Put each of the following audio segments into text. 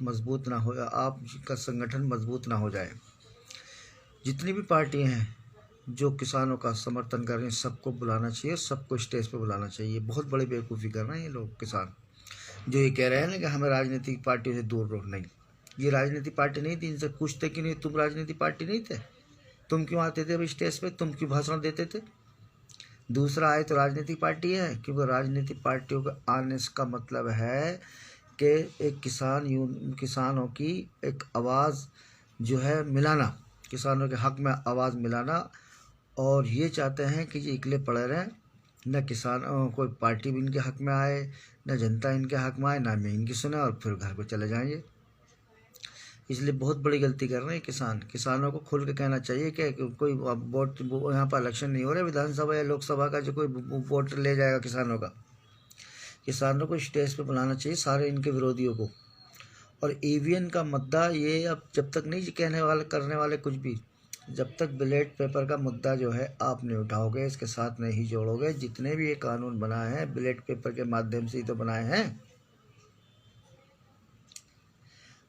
मजबूत ना हो, आपका संगठन मजबूत ना हो जाए। जितनी भी पार्टियां हैं जो किसानों का समर्थन कर रही हैं, सबको बुलाना चाहिए, सबको स्टेज पे बुलाना चाहिए। बहुत बड़ी बेवकूफ़ी कर रहे हैं ये लोग किसान, जो ये कह रहे हैं ना कि हमें राजनीतिक पार्टियों से दूर रहो। नहीं, ये राजनीतिक पार्टी नहीं थी, इनसे पूछते क्यों नहीं, तुम राजनीतिक पार्टी नहीं थे, तुम क्यों आते थे स्टेज पे, तुम क्यों भाषण देते थे? दूसरा आए तो राजनीतिक पार्टी है, क्योंकि राजनीतिक पार्टियों का आने का मतलब है कि एक किसानों की एक आवाज़ जो है मिलाना, किसानों के हक में आवाज़ मिलाना। और ये चाहते हैं कि ये इकले पड़े रहें, न किसान कोई पार्टी भी इनके हक में आए, न जनता इनके हक में आए, ना में इनकी सुने, और फिर घर को चले जाएंगे। इसलिए बहुत बड़ी गलती कर रहे हैं किसानों को खुल के कहना चाहिए कि कोई वोट, यहाँ पर इलेक्शन नहीं हो रहा विधानसभा या लोकसभा का जो कोई वोट ले जाएगा किसानों को स्टेज पे बुलाना चाहिए, सारे इनके विरोधियों को। और ईवीएम का मुद्दा ये अब जब तक नहीं कहने वाले करने वाले कुछ भी, जब तक बैलेट पेपर का मुद्दा जो है आप नहीं उठाओगे, इसके साथ नहीं जोड़ोगे, जितने भी ये कानून बनाए हैं बैलेट पेपर के माध्यम से ही तो बनाए हैं।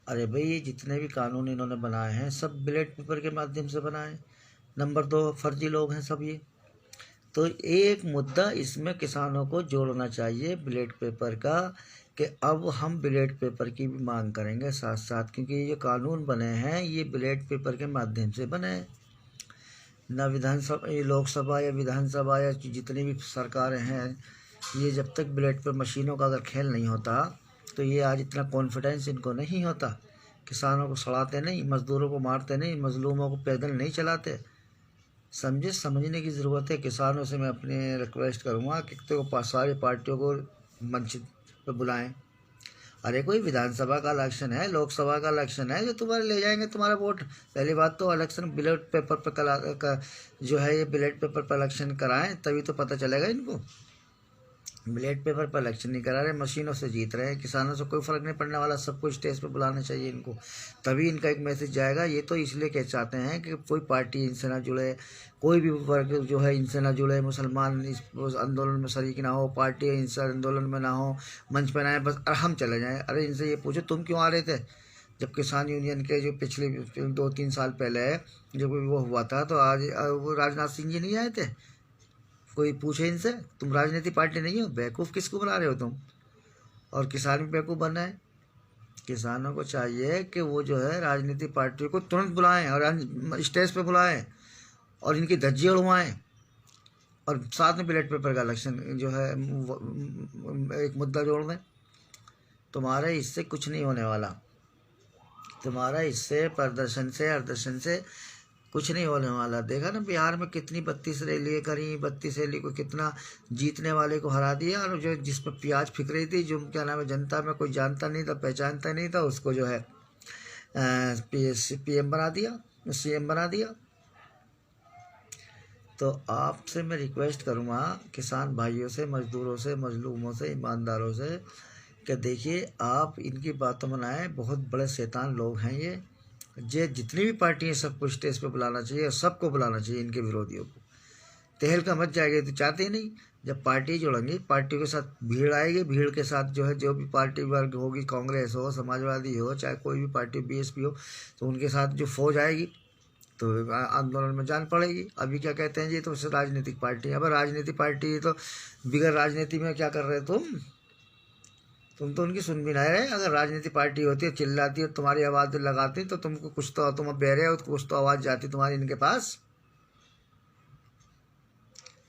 अरे भाई, ये जितने भी कानून इन्होंने बनाए हैं सब बैलेट पेपर के माध्यम से बनाए। नंबर 2, फर्जी लोग हैं सब ये। तो एक मुद्दा इसमें किसानों को जोड़ना चाहिए बैलेट पेपर का, कि अब हम बैलेट पेपर की भी मांग करेंगे साथ साथ, क्योंकि ये कानून बने हैं ये बैलेट पेपर के माध्यम से बने हैं। न विधानसभा, ये लोकसभा या विधानसभा या जितनी भी सरकारें हैं, ये जब तक बैलेट पर मशीनों का अगर खेल नहीं होता तो ये आज इतना कॉन्फिडेंस इनको नहीं होता। किसानों को सड़ाते नहीं, मज़दूरों को मारते नहीं, मजलूमों को पैदल नहीं चलाते। समझने की ज़रूरत है। किसानों से मैं अपने रिक्वेस्ट करूँगा कि तो सारी पार्टियों को मंच पर बुलाएं। अरे कोई विधानसभा का इलेक्शन है, लोकसभा का इलेक्शन है, जो तुम्हारे ले जाएंगे तुम्हारा वोट। पहली बात तो इलेक्शन बैलेट पेपर पर जो है ये बैलेट पेपर पर इलेक्शन कराएं, तभी तो पता चलेगा इनको। बैलेट पेपर पर इलेक्शन नहीं करा रहे, मशीनों से जीत रहे हैं। किसानों से कोई फ़र्क नहीं पड़ने वाला, सबको स्टेज पर बुलाना चाहिए इनको, तभी इनका एक मैसेज जाएगा। ये तो इसलिए कह चाहते हैं कि कोई पार्टी इनसे ना जुड़े, कोई भी वर्ग जो है इनसे ना जुड़े, मुसलमान इस आंदोलन में शरीक ना हो, पार्टी इनसे आंदोलन में ना हो, मंच पर आए बस हम चले जाएँ। अरे इनसे ये पूछो तुम क्यों आ रहे थे? जब किसान यूनियन के जो पिछले 2-3 साल पहले जब वो हुआ था, तो आज वो राजनाथ सिंह जी नहीं आए थे? कोई पूछे इनसे, तुम राजनीति पार्टी नहीं हो, बेवकूफ़ किसको बना रहे हो तुम? और किसान भी बेवकूफ़ बनना है। किसानों को चाहिए कि वो जो है राजनीतिक पार्टियों को तुरंत बुलाएं और स्टेज पे बुलाएं और इनकी धज्जी उड़वाएं, और साथ में बैलेट पेपर का इलेक्शन जो है एक मुद्दा जोड़ दें। तुम्हारे इससे कुछ नहीं होने वाला, तुम्हारा इससे प्रदर्शन से कुछ नहीं होने वाला। देखा ना बिहार में कितनी 32 रैली करी, 32 रैली को कितना जीतने वाले को हरा दिया, और जो जिस पर प्याज फिक रही थी, जो क्या नाम है, जनता में कोई जानता नहीं था, पहचानता नहीं था, उसको जो है PM बना दिया, CM बना दिया। तो आपसे मैं रिक्वेस्ट करूँगा किसान भाइयों से, मजदूरों से, मजलूमों से, ईमानदारों से, कि देखिए आप इनकी बातों में आए, बहुत बड़े शैतान लोग हैं ये जितनी भी पार्टी है सबको स्टेज पे बुलाना चाहिए, और सबको बुलाना चाहिए इनके विरोधियों को। तहलका मच जाएगी तो चाहते ही नहीं। जब पार्टी जोड़ेंगी, पार्टियों के साथ भीड़ आएगी, भीड़ के साथ जो है जो भी पार्टी वर्ग होगी, कांग्रेस हो, समाजवादी हो, चाहे कोई भी पार्टी BSP हो, तो उनके साथ जो फौज आएगी तो आंदोलन में जान पड़ेगी। अभी क्या कहते हैं जी, तो राजनीतिक पार्टी है। अब राजनीतिक पार्टी है तो बिगड़ राजनीति में क्या कर रहे हो तुम तो उनकी सुन भी नहीं रहे। अगर राजनीति पार्टी होती है, चिल्लाती है, तुम्हारी आवाज़ लगाती, तो तुमको कुछ तो, तुम बहरे हो तो कुछ तो आवाज़ जाती तुम्हारी इनके पास।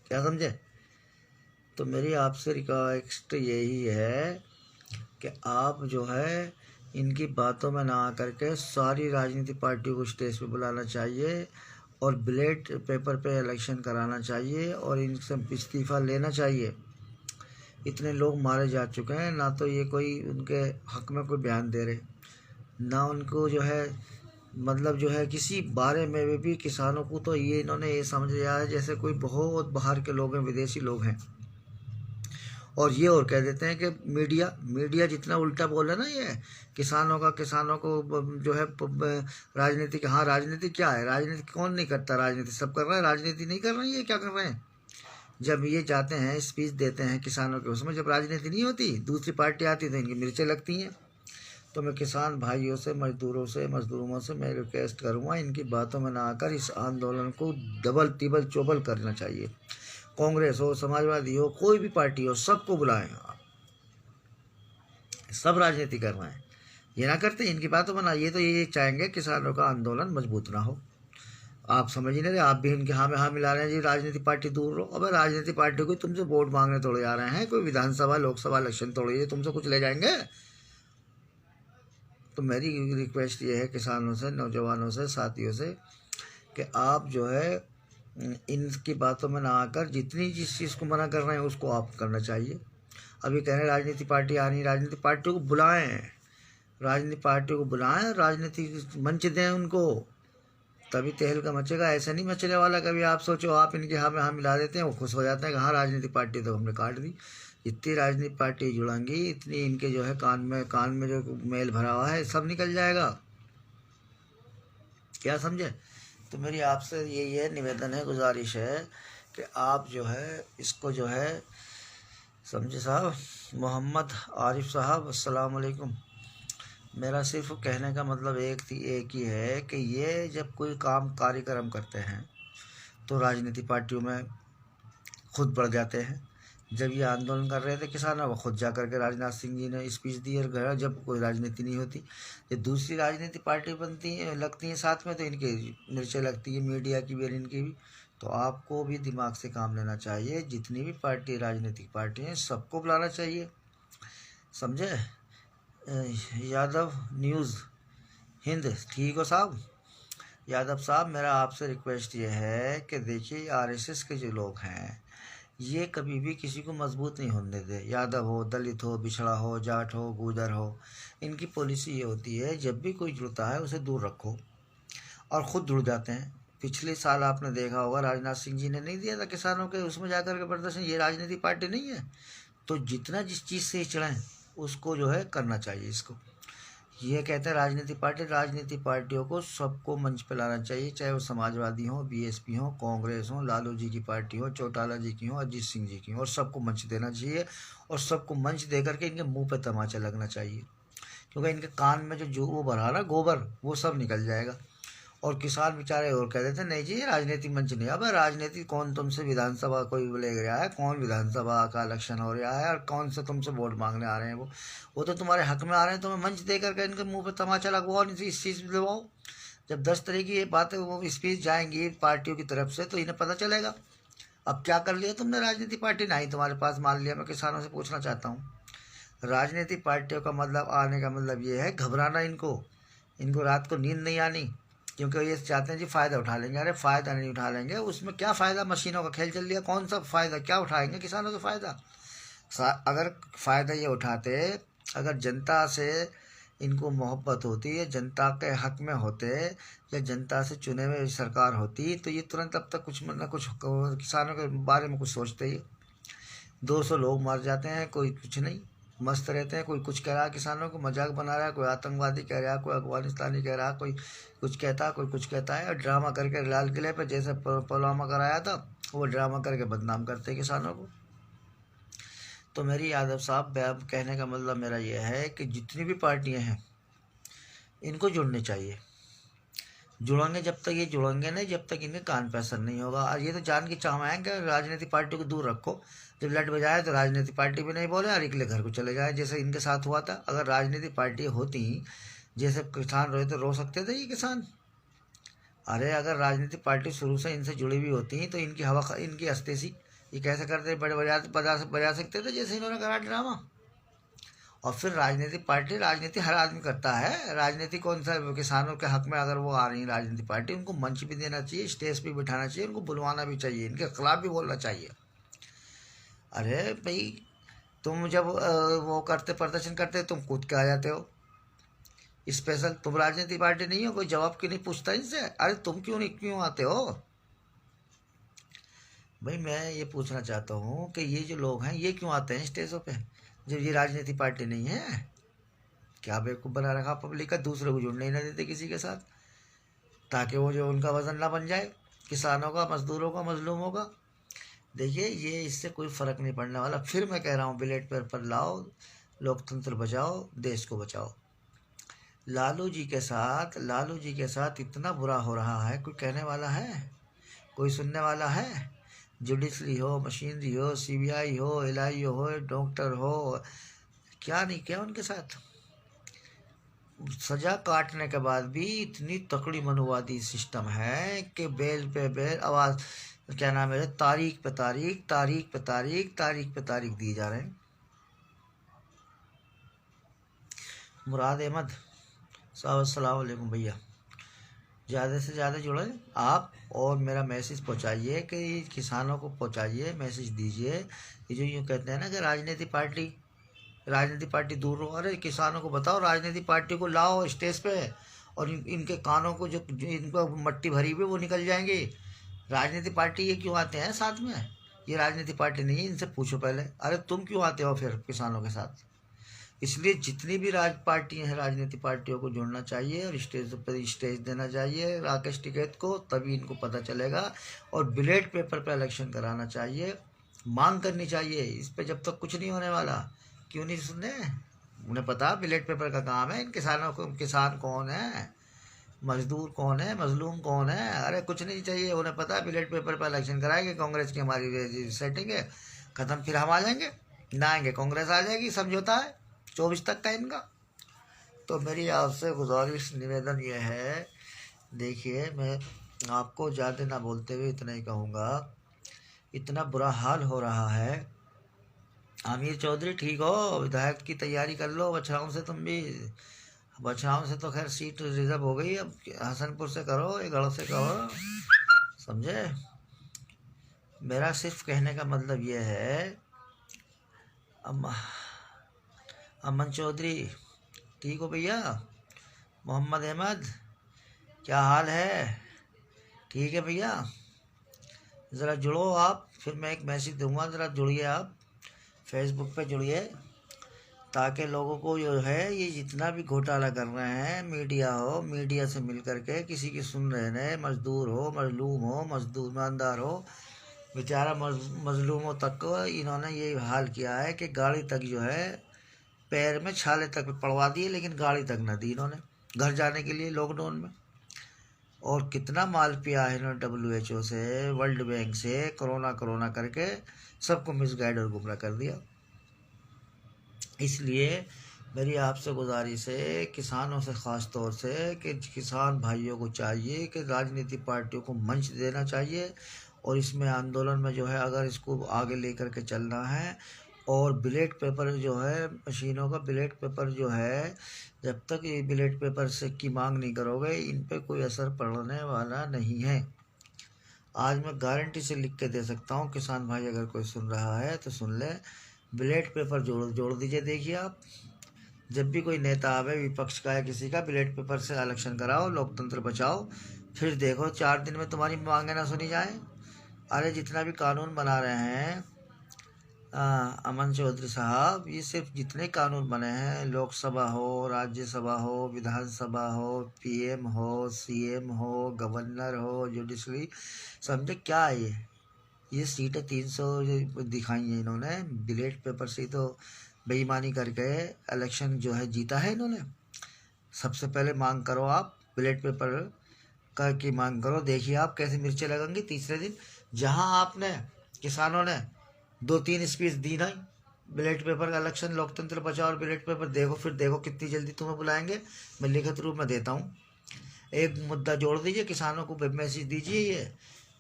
क्या समझे? तो मेरी आपसे रिक्वेस्ट यही है कि आप जो है इनकी बातों में ना आकर के सारी राजनीतिक पार्टियों को स्टेज पे बुलाना चाहिए, और बैलेट पेपर पे इलेक्शन कराना चाहिए, और इनसे इस्तीफ़ा लेना चाहिए। इतने लोग मारे जा चुके हैं, ना तो ये कोई उनके हक में कोई बयान दे रहे, ना उनको जो है मतलब जो है किसी बारे में भी। किसानों को तो ये इन्होंने ये समझ लिया है जैसे कोई बहुत बाहर के लोग हैं, विदेशी लोग हैं। और ये और कह देते हैं कि मीडिया जितना उल्टा बोले ना, ये किसानों को जो है राजनीति, हाँ राजनीति क्या है, राजनीति कौन नहीं करता, राजनीति सब कर रहा है, राजनीति नहीं कर रहे हैं, ये क्या कर रहे हैं? जब ये जाते हैं स्पीच देते हैं किसानों के, उसमें जब राजनीति नहीं होती, दूसरी पार्टी आती तो इनकी मिर्चें लगती हैं। तो मैं किसान भाइयों से, मजदूरों से मैं रिक्वेस्ट करूँगा, इनकी बातों में ना आकर इस आंदोलन को डबल तिबल चौबल करना चाहिए। कांग्रेस हो, समाजवादी हो, कोई भी पार्टी हो, सबको बुलाएं आप, सब राजनीति कर रहे हैं। ये ना करते इनकी बातों में ना, ये तो ये चाहेंगे किसानों का आंदोलन मजबूत ना हो। आप समझ ही नहीं रहे, आप भी इनके हाँ में हाँ मिला रहे हैं जी, राजनीतिक पार्टी दूर रहो। अब राजनीतिक पार्टी को तुमसे वोट मांगने थोड़े आ रहे हैं, कोई विधानसभा लोकसभा इलेक्शन थोड़ी है तुमसे कुछ ले जाएंगे। तो मेरी रिक्वेस्ट ये है किसानों से, नौजवानों से, साथियों से, कि आप जो है इनकी बातों में ना आकर जितनी जिस चीज़ को मना कर रहे हैं उसको आप करना चाहिए। अभी कह रहे हैं राजनीतिक पार्टी आ रही, राजनीतिक पार्टी को बुलाएं, राजनीतिक पार्टी को बुलाएं, राजनीतिक मंच दें उनको, तभी तहलका मचेगा। ऐसा नहीं मचने वाला। कभी आप सोचो, आप इनके हाँ में हाँ मिला देते हैं, वो खुश हो जाते हैं कि हाँ राजनीतिक पार्टी तो हमने काट दी। जितनी राजनीतिक पार्टी जुड़ेंगी इतनी इनके जो है कान में जो मेल भरा हुआ है सब निकल जाएगा। क्या समझे? तो मेरी आपसे ये निवेदन है, गुजारिश है कि आप जो है इसको जो है समझे साहब। मोहम्मद आरिफ साहब, अस्सलाम वालेकुम। मेरा सिर्फ कहने का मतलब एक ही है कि ये जब कोई कार्यक्रम करते हैं तो राजनीति पार्टियों में खुद बढ़ जाते हैं। जब ये आंदोलन कर रहे थे किसान, वो खुद जा करके राजनाथ सिंह जी ने स्पीच दी और गया। जब कोई राजनीति नहीं होती, जब दूसरी राजनीति पार्टी बनती है लगती है साथ में, तो इनकी मिर्चें लगती है, मीडिया की भी और इनकी भी। तो आपको भी दिमाग से काम लेना चाहिए। जितनी भी पार्टी राजनीतिक पार्टी हैं सबको बुलाना चाहिए, समझे? यादव न्यूज़ हिंद, ठीक हो साहब? यादव साहब, मेरा आपसे रिक्वेस्ट ये है कि देखिए आरएसएस के जो लोग हैं ये कभी भी किसी को मजबूत नहीं होने देते। यादव हो, दलित हो, बिछड़ा हो, जाट हो, गुजर हो, इनकी पॉलिसी ये होती है जब भी कोई जुड़ता है उसे दूर रखो, और ख़ुद जुड़ जाते हैं। पिछले साल आपने देखा होगा राजनाथ सिंह जी ने नहीं दिया था किसानों के उसमें जाकर के प्रदर्शन। ये राजनीतिक पार्टी नहीं है। तो जितना जिस चीज़ से चढ़ें उसको जो है करना चाहिए। इसको ये कहते हैं राजनीतिक पार्टियों को सबको मंच पे लाना चाहिए, चाहे वो समाजवादी हो, बीएसपी हो, कांग्रेस हो, लालू जी की पार्टी हो, चौटाला जी की हो, अजीत सिंह जी की हो, और सबको मंच देना चाहिए। और सबको मंच दे करके इनके मुंह पे तमाचा लगना चाहिए, क्योंकि इनके कान में जो वो भरा ना गोबर, वो सब निकल जाएगा। और किसान बेचारे और कह देते नहीं जी ये राजनीतिक मंच नहीं। अब राजनीति कौन तुमसे विधानसभा कोई ले गया है, कौन विधानसभा का इलेक्शन हो रहा है, और कौन से तुमसे वोट मांगने आ रहे हैं? वो तो तुम्हारे हक में आ रहे हैं। तुम्हें मंच दे करके इनके मुंह पे तमाचा लगवाओ, इस चीज़ में दबाओ। जब 10 तरह की ये बातें वो स्पीच जाएंगी पार्टियों की तरफ से तो इन्हें पता चलेगा। अब क्या कर लिया तुमने? राजनीतिक पार्टी नहीं तुम्हारे पास मान लिया। मैं किसानों से पूछना चाहता हूँ, राजनीतिक पार्टियों का मतलब आने का मतलब ये है घबराना। इनको रात को नींद नहीं आनी, क्योंकि ये चाहते हैं जी फ़ायदा उठा लेंगे। अरे फ़ायदा नहीं उठा लेंगे, उसमें क्या फ़ायदा? मशीनों का खेल चल लिया, कौन सा फ़ायदा? क्या उठाएंगे किसानों का फ़ायदा? अगर फ़ायदा ये उठाते, अगर जनता से इनको मोहब्बत होती है, जनता के हक में होते, या जनता से चुने हुए सरकार होती, तो ये तुरंत अब तक कुछ न कुछ किसानों के बारे में कुछ सोचते ही। 200 लोग मर जाते हैं, कोई कुछ नहीं, मस्त रहते हैं। कोई कुछ कह रहा है, किसानों को मजाक बना रहा है, कोई आतंकवादी कह रहा है, कोई अफगानिस्तानी कह रहा है, कोई कुछ कहता है, कोई कुछ कहता है, और ड्रामा करके लाल किले पर जैसे पुलवामा कराया था वो ड्रामा करके बदनाम करते हैं किसानों को। तो मेरी यादव साहब कहने का मतलब मेरा ये है कि जितनी भी पार्टियां हैं इनको जुड़ने चाहिए। जुड़ेंगे जब तक ये जुड़ेंगे नहीं, जब तक इनके कान पे असर नहीं होगा। और ये तो जान के चाहेंगे राजनीतिक पार्टी को दूर रखो। जब लट बजाए तो राजनीतिक पार्टी भी नहीं बोले और अगले घर को चले जाए, जैसे इनके साथ हुआ था। अगर राजनीतिक पार्टी होती, जैसे किसान रोए तो रो सकते थे ये किसान। अरे अगर राजनीतिक पार्टी शुरू से इनसे जुड़ी हुई होती तो इनकी हवा इनकी हंसते सी ये कैसे करते बजा सकते थे जैसे इन्होंने करा ड्रामा। और फिर राजनीतिक पार्टी, राजनीति हर आदमी करता है। राजनीति कौन सा किसानों के हक में अगर वो आ रही है राजनीतिक पार्टी, उनको मंच भी देना चाहिए, स्टेज पे बिठाना चाहिए, उनको बुलवाना भी चाहिए, इनके खिलाफ भी बोलना चाहिए। अरे भाई तुम जब वो करते प्रदर्शन करते तुम कूद के आ जाते हो स्पेशल। तुम राजनीतिक पार्टी नहीं हो, कोई जवाब क्यों नहीं पूछता इनसे? अरे तुम क्यों आते हो भाई? मैं ये पूछना चाहता हूँ कि ये जो लोग हैं ये क्यों आते हैं स्टेजों पे जब ये राजनीतिक पार्टी नहीं है? क्या बेवकूफ़ बना रखा पब्लिक का, दूसरे को जुड़ने ही ना देते किसी के साथ, ताकि वो जो उनका वजन ना बन जाए किसानों का, मजदूरों का, मजलूमों का। देखिए ये इससे कोई फ़र्क नहीं पड़ने वाला। फिर मैं कह रहा हूँ, बैलेट पेपर लाओ, लोकतंत्र बचाओ, देश को बचाओ। लालू जी के साथ इतना बुरा हो रहा है, कोई कहने वाला है, कोई सुनने वाला है? जुडिशरी हो, मशीनरी हो, सीबीआई हो, एलआई हो, डॉक्टर हो, क्या नहीं किया उनके साथ। सजा काटने के बाद भी इतनी तकड़ी मनुवादी सिस्टम है कि बेल पे बेल आवाज, क्या नाम है, तारीख पे तारीख, तारीख पे तारीख, तारीख पे तारीख दिए जा रहे हैं। मुराद अहमद साहब, अस्सलाम वालेकुम भैया, ज़्यादा से ज़्यादा जुड़े आप और मेरा मैसेज पहुंचाइए, कि किसानों को पहुंचाइए, मैसेज दीजिए। ये जो यूँ कहते हैं ना कि राजनीतिक पार्टी दूर हो, अरे किसानों को बताओ, राजनीतिक पार्टी को लाओ स्टेज पे, और इनके कानों को जो इनको मट्टी भरी हुई वो निकल जाएंगी। राजनीतिक पार्टी ये क्यों आते हैं साथ में? ये राजनीतिक पार्टी नहीं है, इनसे पूछो पहले, अरे तुम क्यों आते हो फिर किसानों के साथ? इसलिए जितनी भी पार्टियां हैं, राजनीतिक पार्टियों को जुड़ना चाहिए और स्टेज पर स्टेज देना चाहिए राकेश टिकैत को, तभी इनको पता चलेगा। और बैलेट पेपर पर इलेक्शन कराना चाहिए, मांग करनी चाहिए इस पे, जब तक कुछ नहीं होने वाला। क्यों नहीं सुनने? उन्हें पता बैलेट पेपर का काम है, इन किसानों को, किसान कौन है, मजदूर कौन है, मजलूम कौन है, अरे कुछ नहीं चाहिए, उन्हें पता है बैलेट पेपर पर इलेक्शन कराएंगे, कांग्रेस की हमारी सेटिंग है, खत्म, फिर हम आ जाएंगे, ना आएंगे कांग्रेस आ जाएगी, समझौता है 24 तक का इनका। तो मेरी आपसे गुजारिश निवेदन ये है, देखिए मैं आपको ज़्यादा ना बोलते हुए इतना ही कहूँगा, इतना बुरा हाल हो रहा है। आमिर चौधरी ठीक हो, विधायक की तैयारी कर लो बछाओं से, तुम भी बछाओं से तो खैर सीट रिजर्व हो गई, अब हसनपुर से करो, ये गढ़ से करो, समझे? मेरा सिर्फ कहने का मतलब ये है, अमन चौधरी ठीक हो भैया? मोहम्मद अहमद क्या हाल है? ठीक है भैया, ज़रा जुड़ो आप, फिर मैं एक मैसेज दूंगा, ज़रा जुड़िए आप, फेसबुक पे जुड़िए, ताकि लोगों को जो है ये जितना भी घोटाला कर रहे हैं, मीडिया हो, मीडिया से मिल करके किसी की सुन रहे हैं, मजदूर हो, मजलूम हो, मजदूर ईमानदार हो, बेचारा मजलूमों तक को इन्होंने ये हाल किया है कि गाड़ी तक जो है पैर में छाले तक पड़वा दिए, लेकिन गाड़ी तक न दी इन्होंने घर जाने के लिए लॉकडाउन में। और कितना माल पिया है इन्होंने WHO से, वर्ल्ड बैंक से, कोरोना करके सबको मिसगाइड और गुमराह कर दिया। इसलिए मेरी आपसे गुजारिश है, किसानों से ख़ास तौर से, कि किसान भाइयों को चाहिए कि राजनीतिक पार्टियों को मंच देना चाहिए, और इसमें आंदोलन में जो है अगर इसको आगे लेकर के चलना है, और बैलेट पेपर जो है, मशीनों का बैलेट पेपर जो है, जब तक ये बैलेट पेपर से की मांग नहीं करोगे, इन पे कोई असर पड़ने वाला नहीं है। आज मैं गारंटी से लिख के दे सकता हूँ, किसान भाई अगर कोई सुन रहा है तो सुन ले, बैलेट पेपर जोड़ दीजिए। देखिए आप, जब भी कोई नेता आवे विपक्ष का या किसी का, बैलेट पेपर से इलेक्शन कराओ, लोकतंत्र बचाओ, फिर देखो 4 दिन में तुम्हारी मांगे ना सुनी जाए। अरे जितना भी कानून बना रहे हैं अमन चौधरी साहब, ये सिर्फ जितने कानून बने हैं, लोकसभा हो, राज्यसभा हो, विधानसभा हो, PM हो, CM हो, गवर्नर हो, जुडिशरी, समझे क्या है ये सीटें 300 दिखाई हैं इन्होंने, बैलेट पेपर से ही तो बेईमानी करके इलेक्शन जो है जीता है इन्होंने। सबसे पहले मांग करो आप, बैलेट पेपर की मांग करो, देखिए आप कैसे मिर्चें लगेंगी तीसरे दिन। जहां आपने किसानों ने 2-3 स्पीच दी ना, बैलेट पेपर का इलेक्शन, लोकतंत्र बचाओ और बैलेट पेपर, देखो फिर देखो कितनी जल्दी तुम्हें बुलाएंगे। मैं लिखित रूप में देता हूँ, एक मुद्दा जोड़ दीजिए, किसानों को वेब मैसेज दीजिए। ये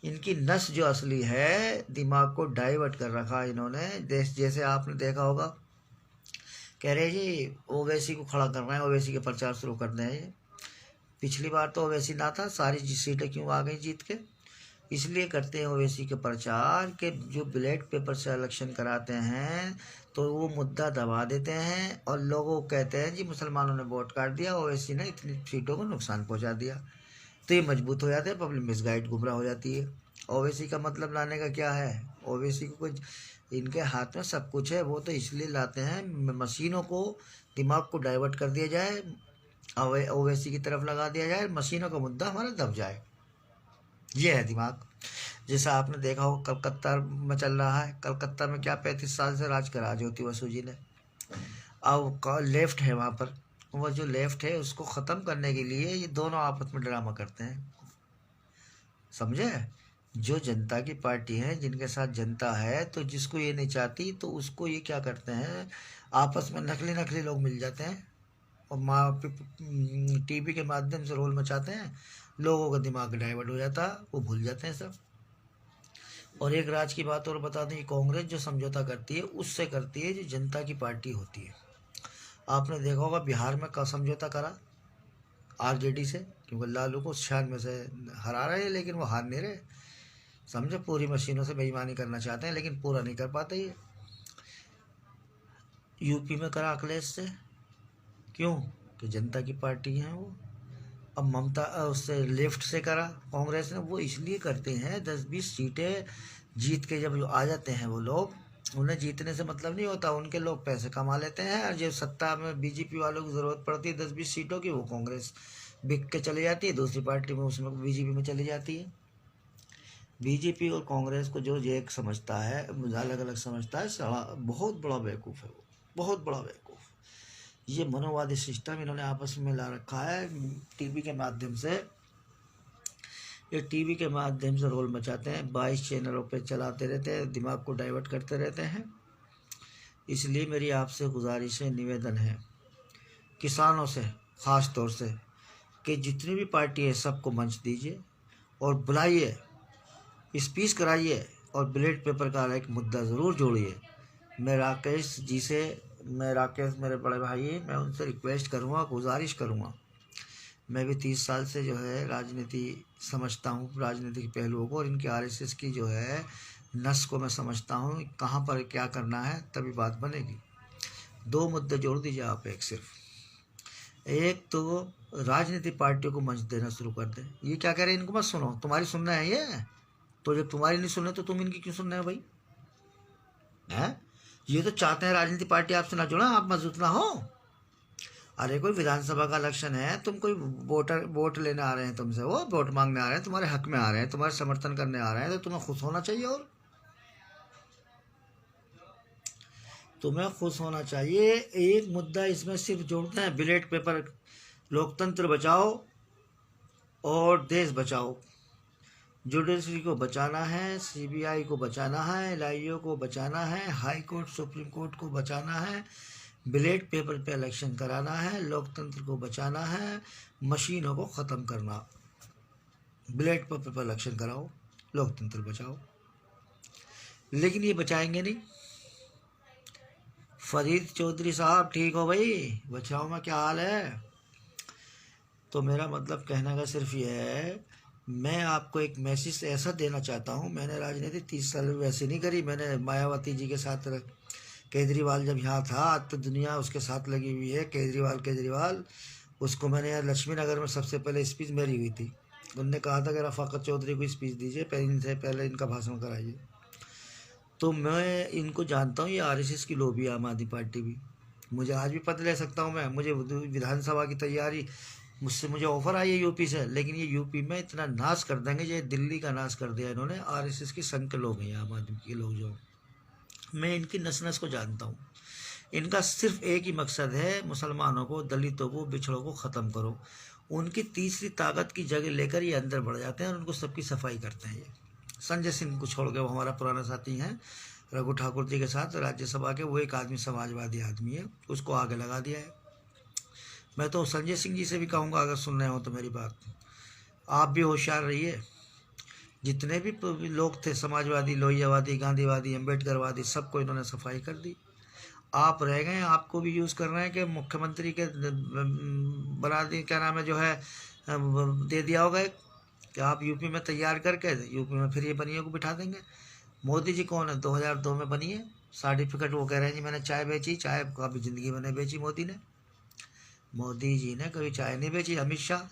इनकी नस जो असली है, दिमाग को डाइवर्ट कर रखा है इन्होंने। देश जैसे आपने देखा होगा, कह रहे जी ओवैसी को खड़ा कर रहे हैं, ओवैसी के प्रचार शुरू कर रहे हैं। पिछली बार तो ओवैसी ना था, सारी सीटें क्यों आ गई जीत के? इसलिए करते हैं ओवैसी के प्रचार के जो बैलेट पेपर से इलेक्शन कराते हैं तो वो मुद्दा दबा देते हैं, और लोगों को कहते हैं जी मुसलमानों ने वोट काट दिया, ओवैसी ने इतनी सीटों को नुकसान पहुंचा दिया, तो ये मजबूत हो जाते हैं, पब्लिक मिसगाइड गुमराह हो जाती है। ओवैसी का मतलब लाने का क्या है? ओवैसी को कुछ, इनके हाथ में सब कुछ है, वो तो इसलिए लाते हैं मशीनों को, दिमाग को डाइवर्ट कर दिया जाए, ओवैसी की तरफ लगा दिया जाए, मशीनों का मुद्दा हमारा दब जाए। ये है दिमाग। जैसा आपने देखा हो कलकत्ता में चल रहा है, कलकत्ता में क्या 35 साल से राज करा ज्योति बसु जी ने। अब लेफ्ट है वहाँ पर, वो जो लेफ्ट है उसको ख़त्म करने के लिए ये दोनों आपस में ड्रामा करते हैं, समझे। जो जनता की पार्टी है, जिनके साथ जनता है, तो जिसको ये नहीं चाहती तो उसको ये क्या करते हैं, आपस में नकली नकली लोग मिल जाते हैं और टीवी के माध्यम से रोल मचाते हैं, लोगों का दिमाग डाइवर्ट हो जाता है, वो भूल जाते हैं सब। और एक राज की बात और बता दें, कांग्रेस जो समझौता करती है उससे करती है जो जनता की पार्टी होती है। आपने देखा होगा बिहार में का समझौता करा आरजेडी से, क्योंकि लालू को 96 से हरा रहे हैं, लेकिन वो हार नहीं रहे, समझे। पूरी मशीनों से बेईमानी करना चाहते हैं लेकिन पूरा नहीं कर पाते ये। यूपी में करा अखिलेश से, क्यों कि जनता की पार्टी है वो। अब ममता उससे लेफ्ट से करा कांग्रेस ने, वो इसलिए करते हैं 10-20 सीटें जीत के जब आ जाते हैं वो लोग, उन्हें जीतने से मतलब नहीं होता, उनके लोग पैसे कमा लेते हैं, और जब सत्ता में बीजेपी वालों की ज़रूरत पड़ती है 10-20 सीटों की, वो कांग्रेस बिक के चली जाती है दूसरी पार्टी में, उसमें बीजेपी में चली जाती है। बीजेपी और कांग्रेस को जो एक समझता है, अलग अलग समझता है, बहुत बड़ा बेवकूफ़ है वो, बहुत बड़ा बेवकूफ़। ये मनोवादी सिस्टम इन्होंने आपस में ला रखा है टीवी के माध्यम से। ये टीवी के माध्यम से रोल मचाते हैं, 22 चैनलों पे चलाते रहते हैं, दिमाग को डाइवर्ट करते रहते हैं। इसलिए मेरी आपसे गुजारिश है, निवेदन है किसानों से ख़ास तौर से, कि जितनी भी पार्टी है सबको मंच दीजिए और बुलाइए, स्पीच कराइए और बैलेट पेपर का एक मुद्दा ज़रूर जोड़िए। मैं राकेश मेरे बड़े भाई, मैं उनसे रिक्वेस्ट करूँगा, गुजारिश करूँगा। मैं भी 30 साल से जो है राजनीति समझता हूँ, राजनीतिक पहलुओं को, और इनके आरएसएस की जो है नस को मैं समझता हूँ, कहाँ पर क्या करना है, तभी बात बनेगी। 2 मुद्दे जोड़ दीजिए आप, एक तो राजनीतिक पार्टियों को मंच देना शुरू कर दें। ये क्या कह रहे हैं, इनको मत सुनो, तुम्हारी सुनना है ये, तो जब तुम्हारी नहीं सुने तो तुम इनकी क्यों सुनना है भाई, हैं। ये तो चाहते हैं राजनीतिक पार्टी आपसे ना जुड़ा, आप मजबूत ना हो। अरे कोई विधानसभा का इलेक्शन है, तुम कोई वोट लेने आ रहे हैं तुमसे, वो वोट मांगने आ रहे हैं, तुम्हारे हक में आ रहे हैं, तुम्हारे समर्थन करने आ रहे हैं, तो तुम्हें खुश होना चाहिए। और तुम्हें खुश होना चाहिए। एक मुद्दा इसमें सिर्फ जोड़ते हैं, बैलेट पेपर, लोकतंत्र बचाओ और देश बचाओ। जुडिशरी को बचाना है, सीबीआई को बचाना है, एलआईओ को बचाना है, हाई कोर्ट सुप्रीम कोर्ट को बचाना है, बैलेट पेपर पे इलेक्शन कराना है, लोकतंत्र को बचाना है, मशीनों को ख़त्म करना। बैलेट पेपर पे इलेक्शन कराओ, लोकतंत्र बचाओ। लेकिन ये बचाएंगे नहीं। फरीद चौधरी साहब ठीक हो भाई, बचाओ में क्या हाल है। तो मेरा मतलब कहने का सिर्फ ये है, मैं आपको एक मैसेज ऐसा देना चाहता हूँ। मैंने राजनीति 30 साल वैसे नहीं करी, मैंने मायावती जी के साथ, केजरीवाल जब यहाँ था तो दुनिया उसके साथ लगी हुई है, केजरीवाल उसको मैंने लक्ष्मी नगर में सबसे पहले स्पीच मेरी हुई थी। उनने कहा था कि रफाकत चौधरी को स्पीच दीजिए, पहले इनका भाषण कराइए। तो मैं इनको जानता हूँ, ये आरएसएस की लोबी, आम आदमी पार्टी भी। मुझे आज भी पद ले सकता हूँ मैं, मुझे विधानसभा की तैयारी, मुझे ऑफर आई है यूपी से, लेकिन ये यूपी में इतना नाश कर देंगे, ये दिल्ली का नाश कर दिया इन्होंने। आरएसएस के संघ के लोग हैं आम आदमी के लोग, जो मैं इनकी नस नस को जानता हूँ। इनका सिर्फ एक ही मकसद है, मुसलमानों को, दलितों को, बिछड़ों को ख़त्म करो। उनकी तीसरी ताकत की जगह लेकर ये अंदर बढ़ जाते हैं और उनको सबकी सफाई करते हैं। ये संजय सिंह को छोड़ के, वो हमारा पुराना साथी हैं रघु ठाकुर जी के साथ राज्यसभा के, वो एक आदमी समाजवादी आदमी है, उसको आगे लगा दिया है। मैं तो संजय सिंह जी से भी कहूँगा, अगर सुन रहे हो तो मेरी बात, आप भी होशियार रहिए। जितने भी लोग थे समाजवादी, लोहियावादी, गांधीवादी, अम्बेडकरवादी, सबको इन्होंने सफाई कर दी। आप रह गए, आपको भी यूज़ कर रहे हैं कि मुख्यमंत्री के बना दी, क्या नाम है जो है, दे दिया होगा कि आप यूपी में तैयार करके यूपी में फिर ये बनिए को बिठा देंगे। मोदी जी कौन है, 2002 में बनी है, सर्टिफिकेट वो कह रहे हैं जी मैंने चाय बेची, चाय कभी ज़िंदगी में नहीं बेची मोदी जी ने कभी चाय नहीं बेची। अमित शाह,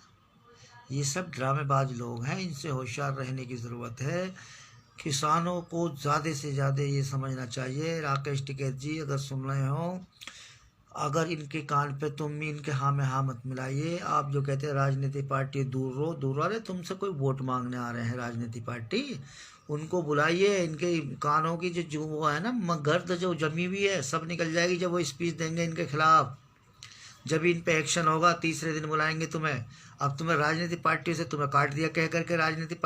ये सब ड्रामेबाज लोग हैं, इनसे होशियार रहने की ज़रूरत है। किसानों को ज़्यादा से ज़्यादा ये समझना चाहिए। राकेश टिकैत जी अगर सुन रहे हो, अगर इनके कान पे तुम भी इनके हाँ में हाँ मत मिलाइए। आप जो कहते हैं राजनीतिक पार्टी दूर रहो, अरे तुमसे कोई वोट मांगने आ रहे हैं राजनीतिक पार्टी, उनको बुलाइए। इनके कानों की जो वो है ना गर्द जो जमी हुई है, सब निकल जाएगी जब वो स्पीच देंगे इनके खिलाफ। जब इन पे एक्शन होगा तीसरे दिन बुलाएंगे तुम्हें। अब तुम्हें राजनीतिक पार्टियों से तुम्हें काट दिया कह करके राजनीतिक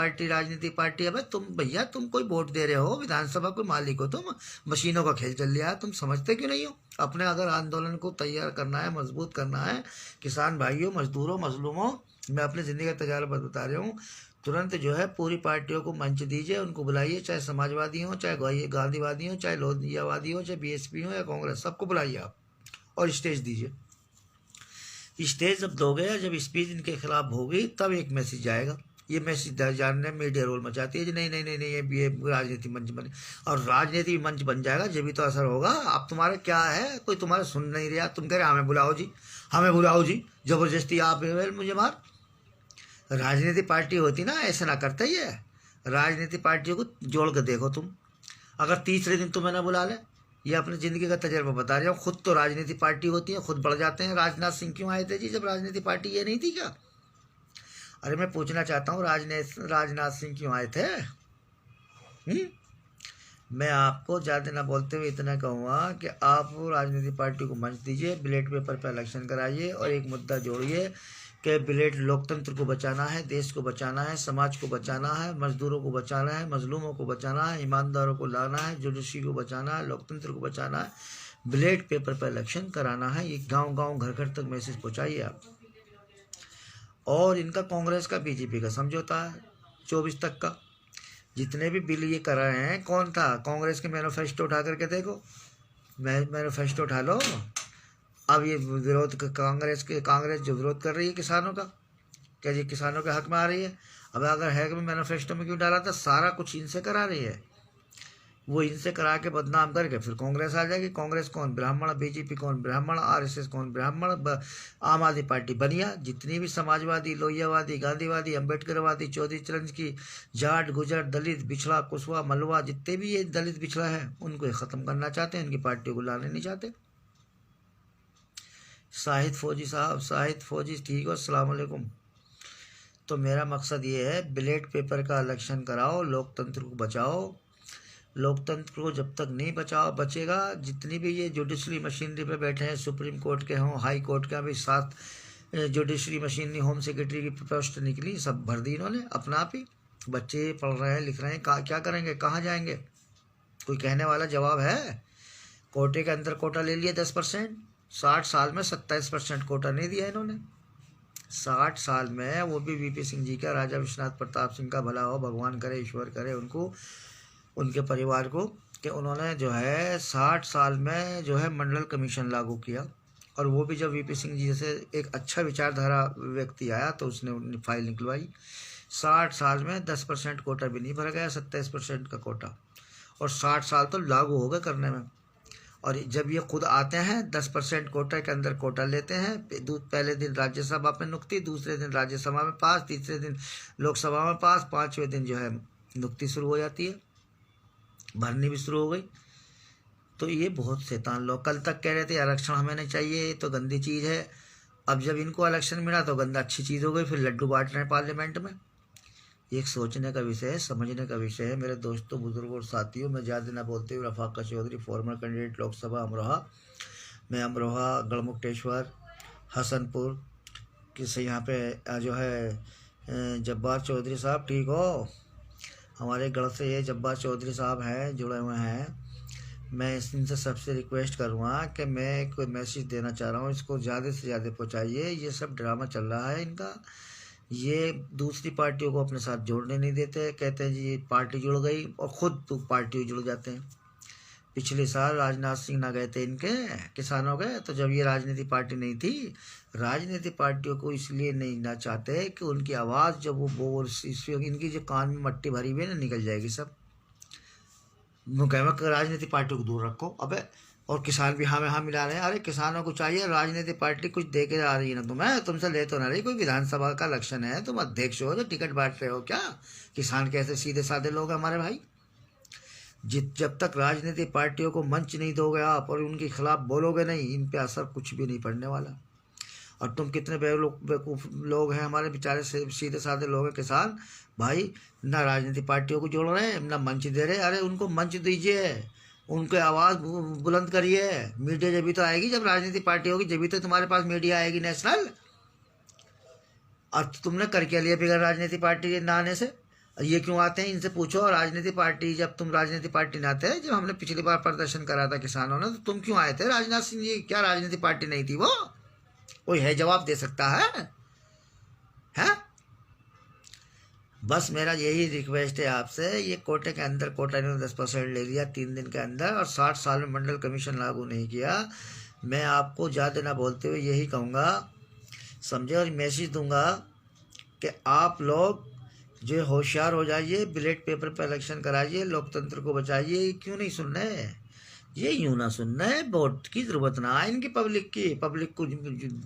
पार्टी। अबे तुम भैया तुम कोई वोट दे रहे हो, विधानसभा कोई मालिक हो तुम, मशीनों का खेल चल रहा है, तुम समझते क्यों नहीं हो? अपने अगर आंदोलन को तैयार करना है, मजबूत करना है, किसान भाइयों, मजदूरों, मजलूमों, मैं अपने ज़िंदगी का तजारबा बता रहा हूँ, तुरंत जो है पूरी पार्टियों को मंच दीजिए, उनको बुलाइए, चाहे समाजवादी हो, चाहे गांधीवादी हो, चाहे लोहियावादी हो, चाहे बीएसपी हो या कांग्रेस, सबको बुलाइए आप और स्टेज दीजिए। स्टेज जब दोगे या जब स्पीच इनके खिलाफ होगी तब एक मैसेज जाएगा। ये मैसेज जानने मीडिया रोल मचाती है कि नहीं नहीं नहीं नहीं ये राजनीति मंच बने, और राजनीति मंच बन जाएगा जब भी तो असर होगा। अब तुम्हारे क्या है, कोई तुम्हारा सुन नहीं रहा, तुम कह रहे हमें बुलाओ जी, हमें बुलाओ जी, जबरदस्ती आप मुझे मार। राजनीतिक पार्टी होती ना ऐसे ना करते ही है। राजनीतिक पार्टियों को जोड़ कर देखो तुम, अगर तीसरे दिन तुम्हें ना बुला ले, ये अपनी ज़िंदगी का तजर्बा बता रहा हूँ, खुद तो राजनीतिक पार्टी होती है, खुद बढ़ जाते हैं। राजनाथ सिंह क्यों आए थे जी जब राजनीतिक पार्टी ये नहीं थी क्या? अरे मैं पूछना चाहता हूँ राजनाथ सिंह क्यों आए थे? मैं आपको ज़्यादा ना बोलते हुए इतना कहूँगा कि आप राजनीतिक पार्टी को मंच दीजिए, बैलेट पेपर पर इलेक्शन कराइए और एक मुद्दा जोड़िए कि बैलेट लोकतंत्र को बचाना है, देश को बचाना है, समाज को बचाना है, मजदूरों को बचाना है, मजलूमों को बचाना है, ईमानदारों को लाना है, जुडिशरी को बचाना है, लोकतंत्र को बचाना है, बैलेट पेपर पर इलेक्शन कराना है। ये गांव गांव घर घर तक मैसेज पहुंचाइए आप। और इनका कांग्रेस का बीजेपी का समझौता है 24 तक का, जितने भी बिल ये कर रहे हैं, कौन था? कांग्रेस के मैनिफेस्टो उठा करके देखो, मैनिफेस्टो उठा लो। अब ये विरोध कांग्रेस जो विरोध कर रही है किसानों का, क्या ये किसानों के हक में आ रही है? अब अगर है कि मैनिफेस्टो में क्यों डाला था? सारा कुछ इनसे करा रही है, वो इनसे करा के बदनाम करके फिर कांग्रेस आ जाएगी। कांग्रेस कौन? ब्राह्मण। बीजेपी कौन? ब्राह्मण। आरएसएस कौन? ब्राह्मण। आम आदमी पार्टी बनिया, जितनी भी समाजवादी, लोहियावादी, गांधीवादी, अम्बेडकरवादी, चौधरी चरण की, जाट, गुजर, दलित, बिछड़ा, कुशवा, मलवा, जितने भी ये दलित बिछड़ा है उनको ख़त्म करना चाहते हैं, उनकी पार्टियों को लाने नहीं चाहते। शाहिद फौजी साहब, शाहिद फौजी ठीक हो, अस्सलाम वालेकुम। तो मेरा मकसद ये है, बैलेट पेपर का इलेक्शन कराओ, लोकतंत्र को बचाओ। लोकतंत्र को जब तक नहीं बचेगा, जितनी भी ये जुडिशरी मशीनरी पे बैठे हैं, सुप्रीम कोर्ट के हों, हाई कोर्ट के, अभी 7 जुडिशरी मशीनरी, होम सेक्रेटरी की पोस्ट निकली, सब भर दी इन्होंने अपना आप ही। बच्चे पढ़ रहे हैं, लिख रहे हैं, क्या करेंगे, कहाँ जाएंगे? कोई कहने वाला जवाब है? कोटे के अंदर कोटा ले लिया 10%, 60 साल में 27% कोटा नहीं दिया इन्होंने। 60 साल में, वो भी वीपी सिंह जी का, राजा विश्वनाथ प्रताप सिंह का भला हो, भगवान करे, ईश्वर करे उनको, उनके परिवार को, कि उन्होंने जो है 60 साल में जो है मंडल कमीशन लागू किया। और वो भी जब वीपी सिंह जी जैसे एक अच्छा विचारधारा व्यक्ति आया तो उसने फाइल निकलवाई। 60 साल में 10% कोटा भी नहीं भरा गया, 27% का कोटा, और 60 साल तो लागू हो गए करने में। और जब ये खुद आते हैं 10% कोटा के अंदर कोटा लेते हैं, पहले दिन राज्यसभा में नुक्ति, दूसरे दिन राज्यसभा में पास, तीसरे दिन लोकसभा में पास, 5वें दिन जो है नुक्ति शुरू हो जाती है, भरनी भी शुरू हो गई। तो ये बहुत शैतान लोग कल तक कह रहे थे आरक्षण हमें नहीं चाहिए, तो गंदी चीज़ है। अब जब इनको आरक्षण मिला तो गंदा अच्छी चीज़ हो गई, फिर लड्डू बांट रहे हैं पार्लियामेंट में। एक सोचने का विषय है, समझने का विषय है मेरे दोस्तों, बुजुर्गों और साथियों। मैं ज़्यादा ना बोलते हुए, रफाका चौधरी, फॉर्मर कैंडिडेट लोकसभा अमरोहा। मैं अमरोहा, गढ़मुक्तेश्वर, हसनपुर किसे यहाँ पे जो है जब्बार चौधरी साहब ठीक हो, हमारे गढ़ से ये जब्बार चौधरी साहब हैं, जुड़े हुए हैं। मैं इनसे सबसे रिक्वेस्ट करूँगा कि मैं एक मैसेज देना चाह रहा हूँ, इसको ज़्यादा से ज़्यादा पहुँचाइए। ये सब ड्रामा चल रहा है इनका, ये दूसरी पार्टियों को अपने साथ जोड़ने नहीं देते, कहते हैं जी ये पार्टी जुड़ गई, और ख़ुद तो पार्टी जुड़ जाते हैं। पिछले साल राजनाथ सिंह ना गए थे इनके किसानों के, तो जब ये राजनीतिक पार्टी नहीं थी, राजनीतिक पार्टियों को इसलिए नहीं ना चाहते कि उनकी आवाज़ जब वो बोल, इनकी जो कान में मट्टी भरी हुई है ना, निकल जाएगी सब। मुकम्मल राजनीतिक पार्टी को दूर रखो। अबे और किसान भी हाँ में हाँ मिला रहे हैं। अरे किसानों को चाहिए, राजनीतिक पार्टी कुछ दे के आ रही है ना तुम्हें, तुमसे ले तो ना रही। कोई विधानसभा का इलेक्शन है, तुम अध्यक्ष हो तो टिकट बांट रहे हो क्या? किसान कैसे सीधे साधे लोग हैं हमारे भाई। जब तक राजनीतिक पार्टियों को मंच नहीं दोगे आप और उनके खिलाफ बोलोगे नहीं, इन पे असर कुछ भी नहीं पड़ने वाला। और तुम कितने बेवकूफ़ लोग हैं हमारे बेचारे सीधे साधे लोग हैं किसान भाई, ना राजनीतिक पार्टियों को जोड़ रहे हैं, ना मंच दे रहे। अरे उनको मंच दीजिए, उनके आवाज़ बुलंद करिए। मीडिया जब भी तो आएगी जब राजनीतिक पार्टी होगी, जब भी तो तुम्हारे पास मीडिया आएगी नेशनल। और तुमने कर क्या लिया बिगड़ राजनीतिक पार्टी ना आने से? ये क्यों आते हैं इनसे पूछो। राजनीतिक पार्टी, जब तुम राजनीतिक पार्टी ना आते, जब हमने पिछली बार प्रदर्शन करा था किसानों ने, तो तुम क्यों आए थे राजनाथ सिंह जी? क्या राजनीतिक पार्टी नहीं थी वो? कोई है जवाब दे सकता है? बस मेरा यही रिक्वेस्ट है आपसे। ये कोटे के अंदर कोटा ने 10% ले लिया 3 दिन के अंदर, और 60 साल में मंडल कमीशन लागू नहीं किया। मैं आपको ज़्यादा ना बोलते हुए यही कहूँगा, समझे, और मैसेज दूंगा कि आप लोग जो होशियार हो जाइए, बैलेट पेपर पर इलेक्शन कराइए, लोकतंत्र को बचाइए। क्यों नहीं सुन रहे? ये यूँ ना सुन रहे, वोट की ज़रूरत ना है इनकी पब्लिक की। पब्लिक को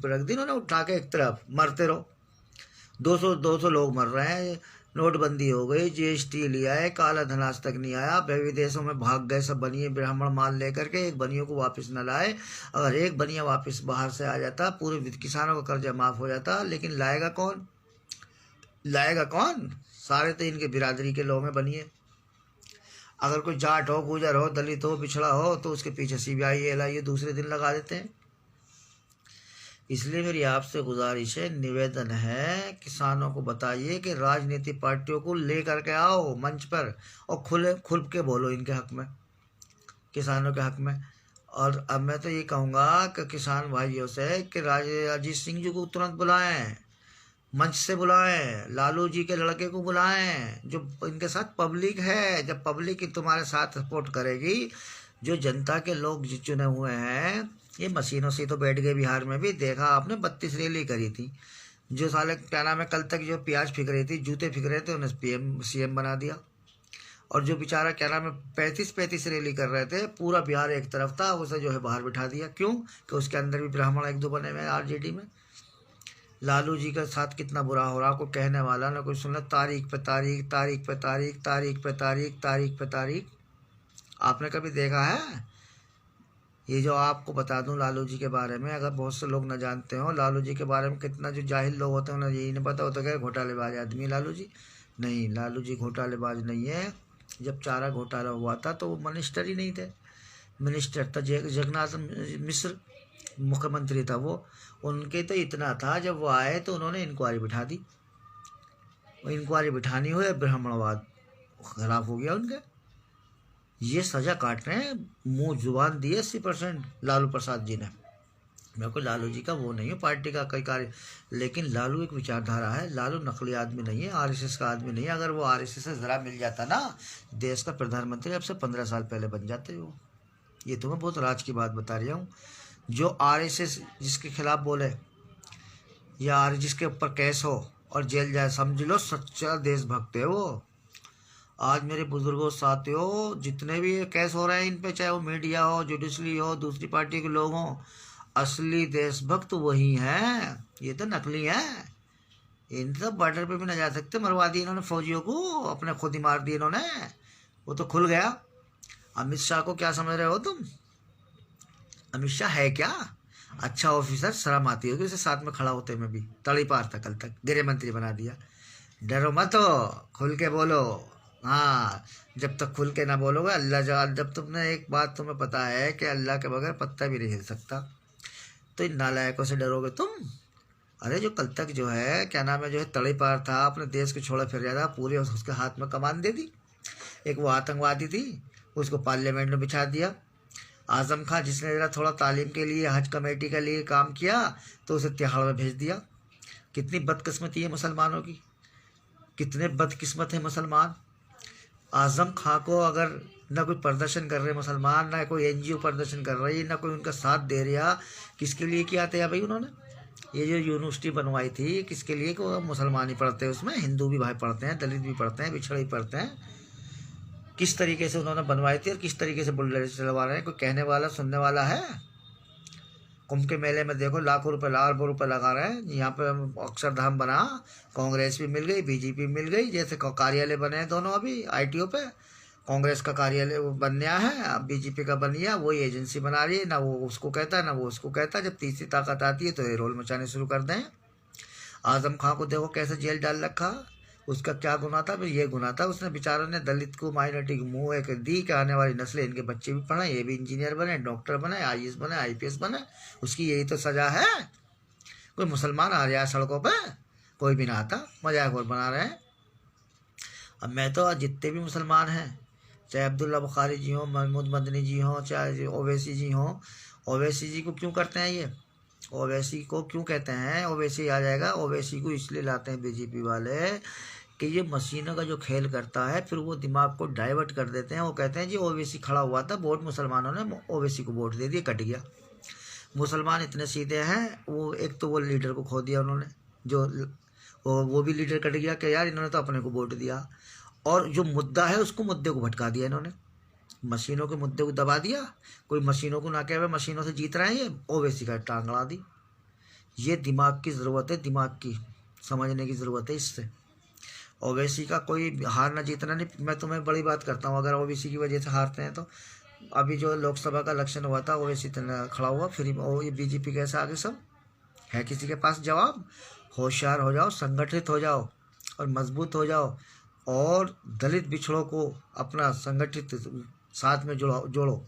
रख दी इन्होंने उठा के एक तरफ, मरते रहो। 200 लोग मर रहे हैं। नोटबंदी हो गई, जीएसटी लिया है, काला धन आज तक नहीं आया, विदेशों में भाग गए सब बनिए ब्राह्मण माल लेकर के, एक बनियों को वापस न लाए। अगर एक बनिया वापस बाहर से आ जाता, पूरे किसानों का कर्जा माफ़ हो जाता। लेकिन लाएगा कौन? लाएगा कौन? सारे तो इनके बिरादरी के लोग हैं बनिए। अगर कोई जाट हो, गुजर हो, दलित हो, पिछड़ा हो, तो उसके पीछे CBI LIA दूसरे दिन लगा देते हैं। इसलिए मेरी आपसे गुजारिश है, निवेदन है, किसानों को बताइए कि राजनीतिक पार्टियों को लेकर के आओ मंच पर और खुल के बोलो इनके हक में, किसानों के हक में। और अब मैं तो ये कहूँगा कि किसान भाइयों से कि अजीत सिंह जी को तुरंत बुलाएं, मंच से बुलाएं, लालू जी के लड़के को बुलाएं, जो इनके साथ पब्लिक है। जब पब्लिक तुम्हारे साथ सपोर्ट करेगी, जो जनता के लोग चुने हुए हैं, ये मशीनों से तो बैठ गए। बिहार में भी देखा आपने, 32 रैली करी थी। जो साले क्या नाम है, कल तक जो प्याज फिक रही थी, जूते फिक रहे थे, उन्हें PM CM बना दिया। और जो बेचारा क्या नाम है 35 रैली कर रहे थे, पूरा बिहार एक तरफ था, उसे जो है बाहर बिठा दिया। क्यों? कि उसके अंदर भी ब्राह्मण 1-2 बने हुए RJD में। लालू जी के साथ कितना बुरा हो रहा, को कहने वाला ना कोई सुन। तारीख पे तारीख, तारीख पे तारीख, तारीख पे तारीख, तारीख पे तारीख। आपने कभी देखा है? ये जो आपको बता दूं लालू जी के बारे में, अगर बहुत से लोग न जानते हो लालू जी के बारे में, कितना जो जाहिल लोग होते हैं उन्हें यही नहीं पता होता कि घोटालेबाज आदमी लालू जी। नहीं, लालू जी घोटालेबाज नहीं है। जब चारा घोटाला हुआ था तो वो मिनिस्टर ही नहीं थे। मिनिस्टर था जगन्नाथ मिश्र, मुख्यमंत्री था वो। उनके तो इतना था, जब वो आए तो उन्होंने इंक्वायरी बिठा दी। इंक्वायरी बिठानी हुई, ब्राह्मणवाद खराब हो गया उनके। ये सजा काट रहे हैं, मुंह जुबान दी 80% लालू प्रसाद जी ने। मेरे को लालू जी का वो नहीं है, पार्टी का कई कार्य, लेकिन लालू एक विचारधारा है। लालू नकली आदमी नहीं है, RSS का आदमी नहीं है। अगर वो RSS से ज़रा मिल जाता ना, देश का प्रधानमंत्री अब से 15 साल पहले बन जाते वो। ये तो मैं बहुत राज की बात बता रहा हूँ। जो RSS जिसके खिलाफ बोले या जिसके ऊपर केस हो और जेल जाए, समझ लो सच्चा देशभक्त है वो। आज मेरे बुजुर्गों साथियों, जितने भी केस हो रहे हैं इन पे, चाहे वो मीडिया हो, जुडिशरी हो, दूसरी पार्टी के लोग हों, असली देशभक्त वही हैं। ये तो नकली हैं। इन तो बॉर्डर पे भी न जा सकते, मरवा दिए इन्होंने फौजियों को, अपने खुद ही मार दिए इन्होंने। वो तो खुल गया। अमित शाह को क्या समझ रहे हो तुम? अमित शाह है क्या? अच्छा ऑफिसर, शर्म आती होगी उसे साथ में खड़ा होते में भी। तड़ी पार था, कल तक गृह मंत्री बना दिया। डरो मत हो, खुल के बोलो। हाँ, जब तक खुल के ना बोलोगे अल्लाह जब तुमने एक बात तुम्हें पता है कि अल्लाह के बगैर पत्ता भी नहीं हिल सकता, तो इन नालायकों से डरोगे तुम? अरे जो कल तक जो है क्या नाम है, जो है तड़े पार था, अपने देश को छोड़ा फिर रहा था, पूरे उसके हाथ में कमान दे दी। एक वो आतंकवादी थी, उसको पार्लियामेंट में बिछा दिया। आजम खां जिसने जरा थोड़ा तालीम के लिए हज कमेटी के लिए काम किया, तो उसे तिहाड़ में भेज दिया। कितनी बदकिस्मती है मुसलमानों की, कितने बदकिस्मत है मुसलमान। आजम खां को अगर ना कोई प्रदर्शन कर रहे मुसलमान, ना कोई NGO प्रदर्शन कर रही, ना कोई उनका साथ दे रहा, किसके लिए किया था भाई उन्होंने? ये जो यूनिवर्सिटी बनवाई थी किसके लिए? को मुसलमान ही पढ़ते हैं उसमें, हिंदू भी भाई पढ़ते हैं, दलित भी पढ़ते हैं, पिछड़े भी पढ़ते हैं। किस तरीके से उन्होंने बनवाई थी और किस तरीके से बुलडोजर चलवा रहे हैं? कोई कहने वाला सुनने वाला है? कुंभ के मेले में देखो लाखों रुपए लगा रहे हैं। यहाँ पे अक्षरधाम बना, कांग्रेस भी मिल गई, BJP मिल गई। जैसे कार्यालय बने हैं दोनों अभी ITO पे, कांग्रेस का कार्यालय बन गया है, अब BJP का बन गया। वही एजेंसी बना रही है, ना वो उसको कहता है ना वो उसको कहता है। जब तीसरी ताकत आती है तो ये रोल मचाने शुरू कर दें। आजम खां को देखो कैसे जेल डाल रखा, उसका क्या गुनाह था? फिर ये गुनाह था, उसने बेचारों ने दलित को, माइनॉरिटी को मुँह एक दी कि आने वाली नस्लें, इनके बच्चे भी पढ़े, ये भी इंजीनियर बने, डॉक्टर बने, आईएएस बने, आईपीएस बने। उसकी यही तो सज़ा है। कोई मुसलमान आ जाए सड़कों पे, कोई भी ना आता, मजाक और बना रहे हैं। अब मैं तो जितने भी मुसलमान हैं, चाहे अब्दुल्ला बुखारी जी हों, महमूद मदनी जी हों, चाहे ओवैसी जी हों, ओवैसी जी को क्यों करते हैं ये? ओवैसी को क्यों कहते हैं? ओवैसी आ जाएगा। ओवैसी को इसलिए लाते हैं बीजेपी वाले कि ये मशीनों का जो खेल करता है, फिर वो दिमाग को डाइवर्ट कर देते हैं। वो कहते हैं जी ओवैसी खड़ा हुआ था, वोट मुसलमानों ने ओवैसी को वोट दे दिया, कट गया। मुसलमान इतने सीधे हैं, वो एक तो वो लीडर को खो दिया उन्होंने, जो वो भी लीडर कट गया कि यार इन्होंने तो अपने को वोट दिया, और जो मुद्दा है उसको, मुद्दे को भटका दिया इन्होंने, मशीनों के मुद्दे को दबा दिया। कोई मशीनों को ना कहे हुए मशीनों से जीत रहे हैं, ये ओवैसी का टांग अड़ा दी। ये दिमाग की ज़रूरत है, दिमाग की समझने की ज़रूरत है इससे। ओवैसी का कोई हारना जीतना नहीं। मैं तुम्हें बड़ी बात करता हूँ, अगर ओवैसी की वजह से हारते हैं तो अभी जो लोकसभा का इलेक्शन हुआ था, ओवैसी खड़ा हुआ, फिर ये बीजेपी कैसे आगे सब है किसी के पास जवाब? होशियार हो जाओ, संगठित हो जाओ और मजबूत हो जाओ, और दलित बिछड़ों को अपना संगठित साथ में जोड़ो।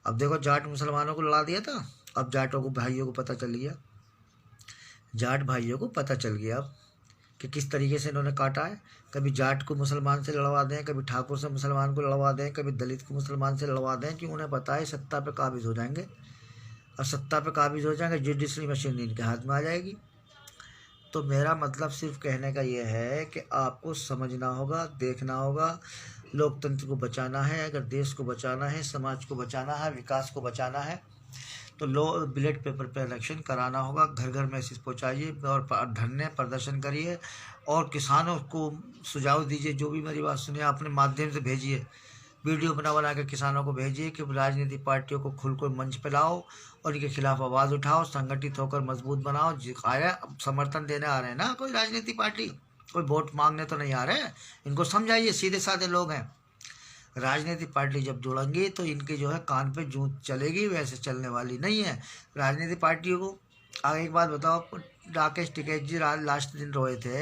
अब देखो, जाट मुसलमानों को लड़ा दिया था, अब जाटों को, भाइयों को पता चल गया, जाट भाइयों को पता चल गया अब कि किस तरीके से इन्होंने काटा है। कभी जाट को मुसलमान से लड़वा दें, कभी ठाकुर से मुसलमान को लड़वा दें, कभी दलित को मुसलमान से लड़वा दें, कि उन्हें पता है सत्ता पे काबिज हो जाएंगे, और सत्ता पे काबिज हो जाएंगे, जुडिशरी मशीन इनके हाथ में आ जाएगी। तो मेरा मतलब सिर्फ कहने का ये है कि आपको समझना होगा, देखना होगा। लोकतंत्र को बचाना है, अगर देश को बचाना है, समाज को बचाना है, विकास को बचाना है, तो बैलेट पेपर पे इलेक्शन कराना होगा। घर घर मैसेज पहुंचाइए और धरने प्रदर्शन करिए, और किसानों को सुझाव दीजिए। जो भी मेरी बात सुनिए, अपने माध्यम से भेजिए, वीडियो बना के किसानों को भेजिए कि राजनीतिक पार्टियों को खुलकर मंच पे लाओ और इनके खिलाफ आवाज़ उठाओ, संगठित होकर मजबूत बनाओ। आया समर्थन देने आ रहे हैं ना कोई राजनीतिक पार्टी, कोई वोट मांगने तो नहीं आ रहे हैं। इनको समझाइए, सीधे साधे लोग हैं। राजनीतिक पार्टी जब जुड़ेंगी तो इनके जो है कान पे जूं चलेगी, वैसे चलने वाली नहीं है राजनीतिक पार्टियों को। आगे एक बात बताओ, राकेश टिकैत जी लास्ट दिन रोए थे,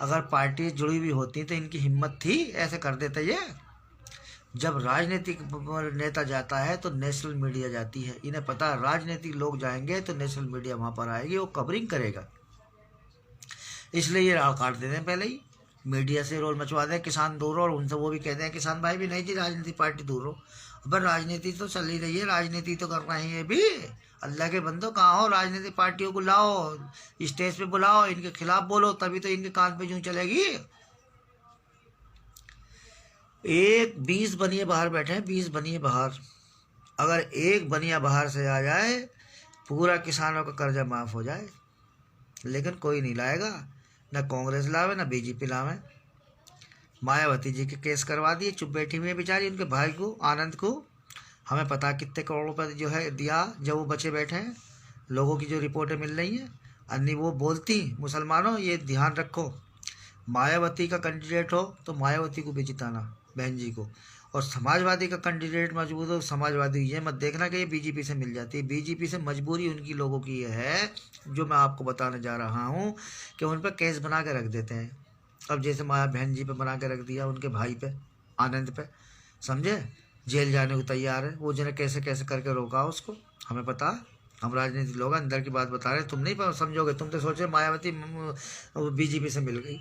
अगर पार्टी जुड़ी हुई होती तो इनकी हिम्मत थी ऐसे कर देते ये? जब राजनीतिक नेता जाता है तो नेशनल मीडिया जाती है, इन्हें पता है राजनीतिक लोग जाएंगे तो नेशनल मीडिया वहाँ पर आएगी, वो कवरिंग करेगा, इसलिए ये राह काट देते हैं पहले ही, मीडिया से रोल मचवा दें, किसान दूर रहो, और उनसे वो भी कहते हैं किसान भाई भी नहीं जी राजनीतिक पार्टी दूर रहो। अब राजनीति तो चल ही रही है, राजनीति तो कर रहे हैं ये भी। अल्लाह के बंदो, कहाँ हो? राजनीतिक पार्टियों को लाओ, स्टेज पे बुलाओ, इनके खिलाफ बोलो, तभी तो इनके कान पे जूं चलेगी। एक 20 बनिए बाहर बैठे हैं, 20 बनिए बाहर, अगर एक बनिया बाहर से आ जाए, पूरा किसानों का कर्जा माफ़ हो जाए, लेकिन कोई नहीं लाएगा, ना कांग्रेस लावे ना बीजेपी लावे। मायावती जी के केस करवा दिए, चुप बैठी हुई है बेचारी, उनके भाई को, आनंद को, हमें पता कितने करोड़ रुपए जो है दिया, जब वो बचे बैठे हैं। लोगों की जो रिपोर्टें मिल रही हैं, अन्य वो बोलती, मुसलमानों ये ध्यान रखो, मायावती का कैंडिडेट हो तो मायावती को भी जिताना, बहन जी को, और समाजवादी का कैंडिडेट मजबूत हो, समाजवादी ये मत देखना कि ये बीजेपी से मिल जाती है। बीजेपी से मजबूरी उनकी लोगों की ये है, जो मैं आपको बताने जा रहा हूँ, कि उन पर केस बना के रख देते हैं। अब जैसे माया बहन जी पे बना के रख दिया, उनके भाई पे, आनंद पे, समझे, जेल जाने को तैयार है। वो जिन्हें कैसे कैसे करके रोका उसको, हमें पता है, हम राजनीतिक लोग अंदर की बात बता रहे हैं, तुम नहीं समझोगे। तुम तो सोचे मायावती बीजेपी से मिल गई।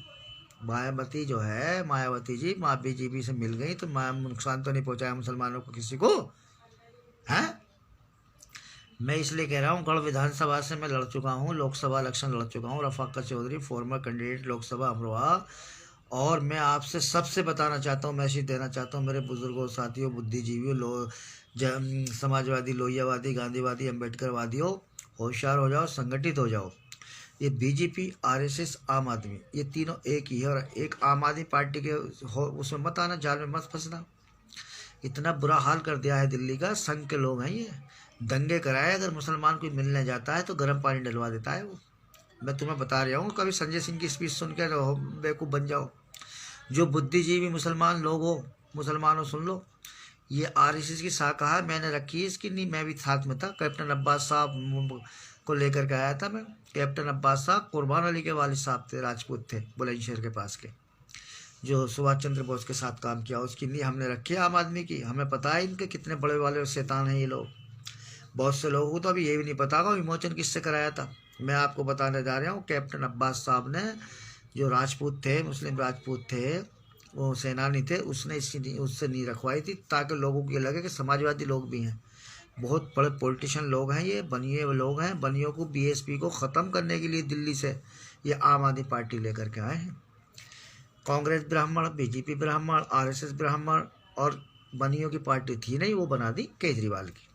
मायावती जो है, मायावती जी बीजेपी से मिल गई तो नुकसान तो नहीं पहुंचाया मुसलमानों को किसी को, हैं? मैं इसलिए कह रहा हूँ, गढ़ विधानसभा से मैं लड़ चुका हूँ, लोकसभा इलेक्शन लड़ चुका हूँ, रफाकत चौधरी फॉर्मर कैंडिडेट लोकसभा अमरोहा। और मैं आपसे सबसे बताना चाहता हूँ, मैसेज देना चाहता हूँ, मेरे बुजुर्गों, साथियों, बुद्धिजीवियों, समाजवादी, लोहियावादी, गांधीवादी, अम्बेडकरवादियों, होशियार हो जाओ, संगठित हो जाओ। ये बीजेपी, आरएसएस, आम आदमी, ये तीनों एक ही है, और एक आम आदमी पार्टी के हो उसमें मत आना, जाल में मत फंसना। इतना बुरा हाल कर दिया है दिल्ली का, संघ के लोग हैं ये, दंगे कराए, अगर मुसलमान कोई मिलने जाता है तो गर्म पानी डलवा देता है वो। मैं तुम्हें बता रहा हूँ, कभी संजय सिंह की स्पीच सुन के बेवकूफ़ बन जाओ। जो बुद्धिजीवी मुसलमान लोग हो, मुसलमानों सुन लो, ये आरएसएस की शाखा है, मैंने रखी है इसकी, नहीं मैं भी साथ में था, कैप्टन अब्बास साहब को लेकर के आया था मैं। कैप्टन अब्बास साहब कुर्बान अली के वालिद साहब थे, राजपूत थे, बुलंदशहर के पास के। जो सुभाष चंद्र बोस के साथ काम किया, उसकी नींव हमने रखी है आम आदमी की। हमें पता है इनके कितने बड़े वाले शैतान हैं ये लोग। बहुत से लोगों को तो अभी ये भी नहीं पता होगा विमोचन किससे कराया था। मैं आपको बताने जा रहा हूँ, कैप्टन अब्बास साहब ने, जो राजपूत थे, मुस्लिम राजपूत थे, वो सेनानी थे, उसने उससे नींव रखवाई थी, ताकि लोगों को ये लगे कि समाजवादी लोग भी हैं। बहुत बड़े पॉलिटिशियन लोग हैं ये, बनिए लोग हैं। बनियों को, बीएसपी को ख़त्म करने के लिए दिल्ली से ये आम आदमी पार्टी लेकर के आए हैं। कांग्रेस ब्राह्मण, बीजेपी ब्राह्मण, आरएसएस ब्राह्मण, और बनियों की पार्टी थी नहीं, वो बना दी केजरीवाल की।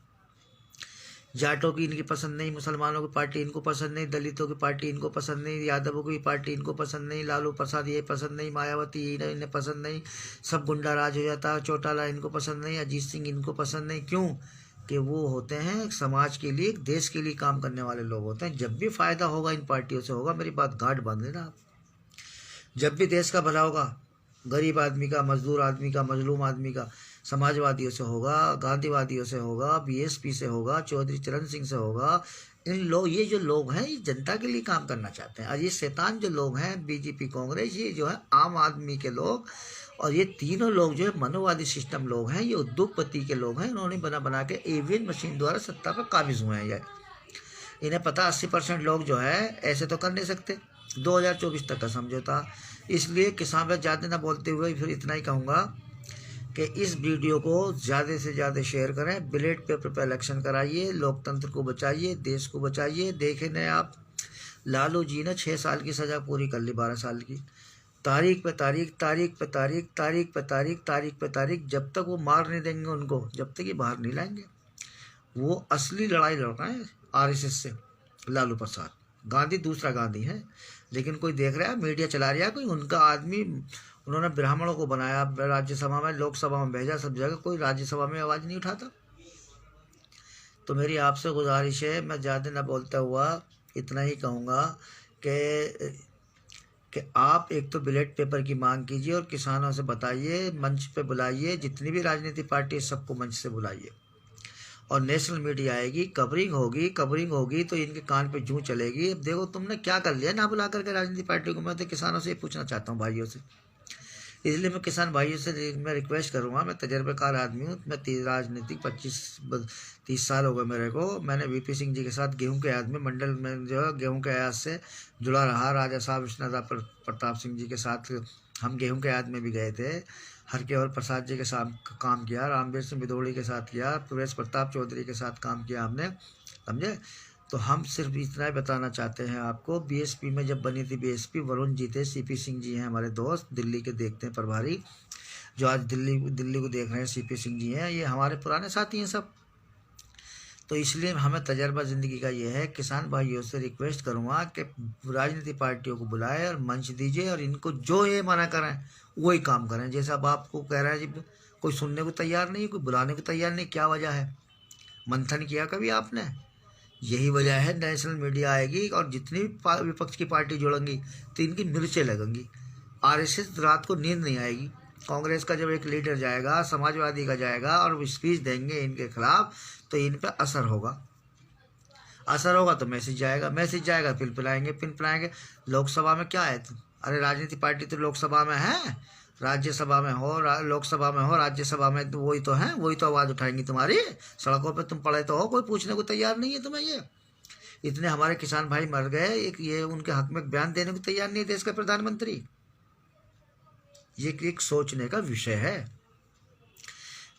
जाटों की इनकी पसंद नहीं, मुसलमानों की पार्टी इनको पसंद नहीं, दलितों की पार्टी इनको पसंद नहीं, यादवों की पार्टी इनको पसंद नहीं, लालू प्रसाद ये पसंद नहीं, मायावती ये इन्हें पसंद नहीं, सब गुंडा राज हो जाता है, चौटाला इनको पसंद नहीं, अजीत सिंह इनको पसंद नहीं। क्यों? कि वो होते हैं समाज के लिए, देश के लिए काम करने वाले लोग होते हैं। जब भी फायदा होगा इन पार्टियों से होगा, मेरी बात गांठ बांध लेना आप। जब भी देश का भला होगा, गरीब आदमी का, मजदूर आदमी का, मजलूम आदमी का, समाजवादियों से होगा, गांधीवादियों से होगा, बीएसपी से होगा, चौधरी चरण सिंह से होगा। इन लोग, ये जो लोग हैं, ये जनता के लिए काम करना चाहते हैं। और ये शैतान जो लोग हैं, बीजेपी, कांग्रेस, ये जो है आम आदमी के लोग, और ये तीनों लोग जो है मनोवादी सिस्टम लोग हैं, ये उद्योगपति के लोग हैं। इन्होंने बना बना के ईवीएम मशीन द्वारा सत्ता पर काबिज हुए हैं। ये इन्हें पता 80% लोग जो है ऐसे तो कर नहीं सकते। 2024 तक का समझौता। इसलिए किसान पर ज़्यादा ना बोलते हुए फिर इतना ही कहूँगा कि इस वीडियो को ज़्यादा से ज़्यादा शेयर करें। बैलेट पेपर पर इलेक्शन कराइए, लोकतंत्र को बचाइए, देश को बचाइए। देखे न आप, लालू जी ने 6 साल की सज़ा पूरी कर ली, 12 साल की। तारीख पे तारीख, तारीख पे तारीख, तारीख पे तारीख, तारीख पे तारीख, जब तक वो मार नहीं देंगे उनको, जब तक ये बाहर नहीं लाएंगे। वो असली लड़ाई लड़ रहे हैं आरएसएस से, लालू प्रसाद। गांधी दूसरा गांधी है, लेकिन कोई देख रहा है, मीडिया चला रहा है, कोई उनका आदमी। उन्होंने ब्राह्मणों को बनाया, राज्यसभा में, लोकसभा में भेजा, सब जगह, कोई राज्यसभा में आवाज़ नहीं उठाता। तो मेरी आपसे गुजारिश है, मैं ज़्यादा ना बोलता हुआ इतना ही कहूँगा कि आप एक तो बैलेट पेपर की मांग कीजिए और किसानों से बताइए, मंच पे बुलाइए, जितनी भी राजनीतिक पार्टी सबको मंच से बुलाइए, और नेशनल मीडिया आएगी, कवरिंग होगी तो इनके कान पे जूं चलेगी। अब देखो तुमने क्या कर लिया ना बुला करके राजनीतिक पार्टी को। मैं तो किसानों से ये पूछना चाहता हूँ, भाइयों से। इसलिए मैं किसान भाइयों से मैं रिक्वेस्ट करूँगा, मैं तजर्बेकार आदमी हूँ, मैं राजनीतिक 25-30 साल हो गए मेरे को। मैंने वीपी सिंह जी के साथ गेहूं के आयात में, मंडल में जो है गेहूं के आयात से जुड़ा रहा। राजा साहब विश्वनाथ प्रताप सिंह जी के साथ हम गेहूं के आयात में भी गए थे। हरकेवल प्रसाद जी के साथ काम किया, रामवीर सिंह बिदोड़ी के साथ किया, प्रवेश प्रताप चौधरी के साथ काम किया हमने, समझे। तो हम सिर्फ इतना ही बताना चाहते हैं आपको। बीएसपी में जब बनी थी बीएसपी, वरुण जी थे, सीपी सिंह जी हैं हमारे दोस्त, दिल्ली के देखते हैं प्रभारी, जो आज दिल्ली को देख रहे हैं, सीपी सिंह जी हैं, ये हमारे पुराने साथी हैं सब। तो इसलिए हमें तजर्बा ज़िंदगी का ये है। किसान भाइयों से रिक्वेस्ट करूँगा कि राजनीतिक पार्टियों को बुलाएं और मंच दीजिए, और इनको जो ये मना करें वही काम करें। जैसे अब आपको कह रहे हैं जी, कोई सुनने को तैयार नहीं, कोई बुलाने को तैयार नहीं, क्या वजह है? मंथन किया कभी आपने? यही वजह है, नेशनल मीडिया आएगी और जितनी भी विपक्ष की पार्टी जुड़ेंगी तो इनकी मिर्चें लगेंगी। आरएसएस रात को नींद नहीं आएगी। कांग्रेस का जब एक लीडर जाएगा, समाजवादी का जाएगा और स्पीच देंगे इनके खिलाफ, तो इन पर असर होगा तो मैसेज जाएगा, पिन पिलाएंगे। लोकसभा में क्या है? अरे राजनीतिक पार्टी तो लोकसभा में है, राज्यसभा में हो, लोकसभा में हो, राज्यसभा में, तो वही तो है, वही तो आवाज़ उठाएंगी तुम्हारी। सड़कों पे तुम पड़े तो हो, कोई पूछने को तैयार नहीं है तुम्हें। ये इतने हमारे किसान भाई मर गए, ये उनके हक में बयान देने को तैयार नहीं है देश का प्रधानमंत्री। ये एक सोचने का विषय है।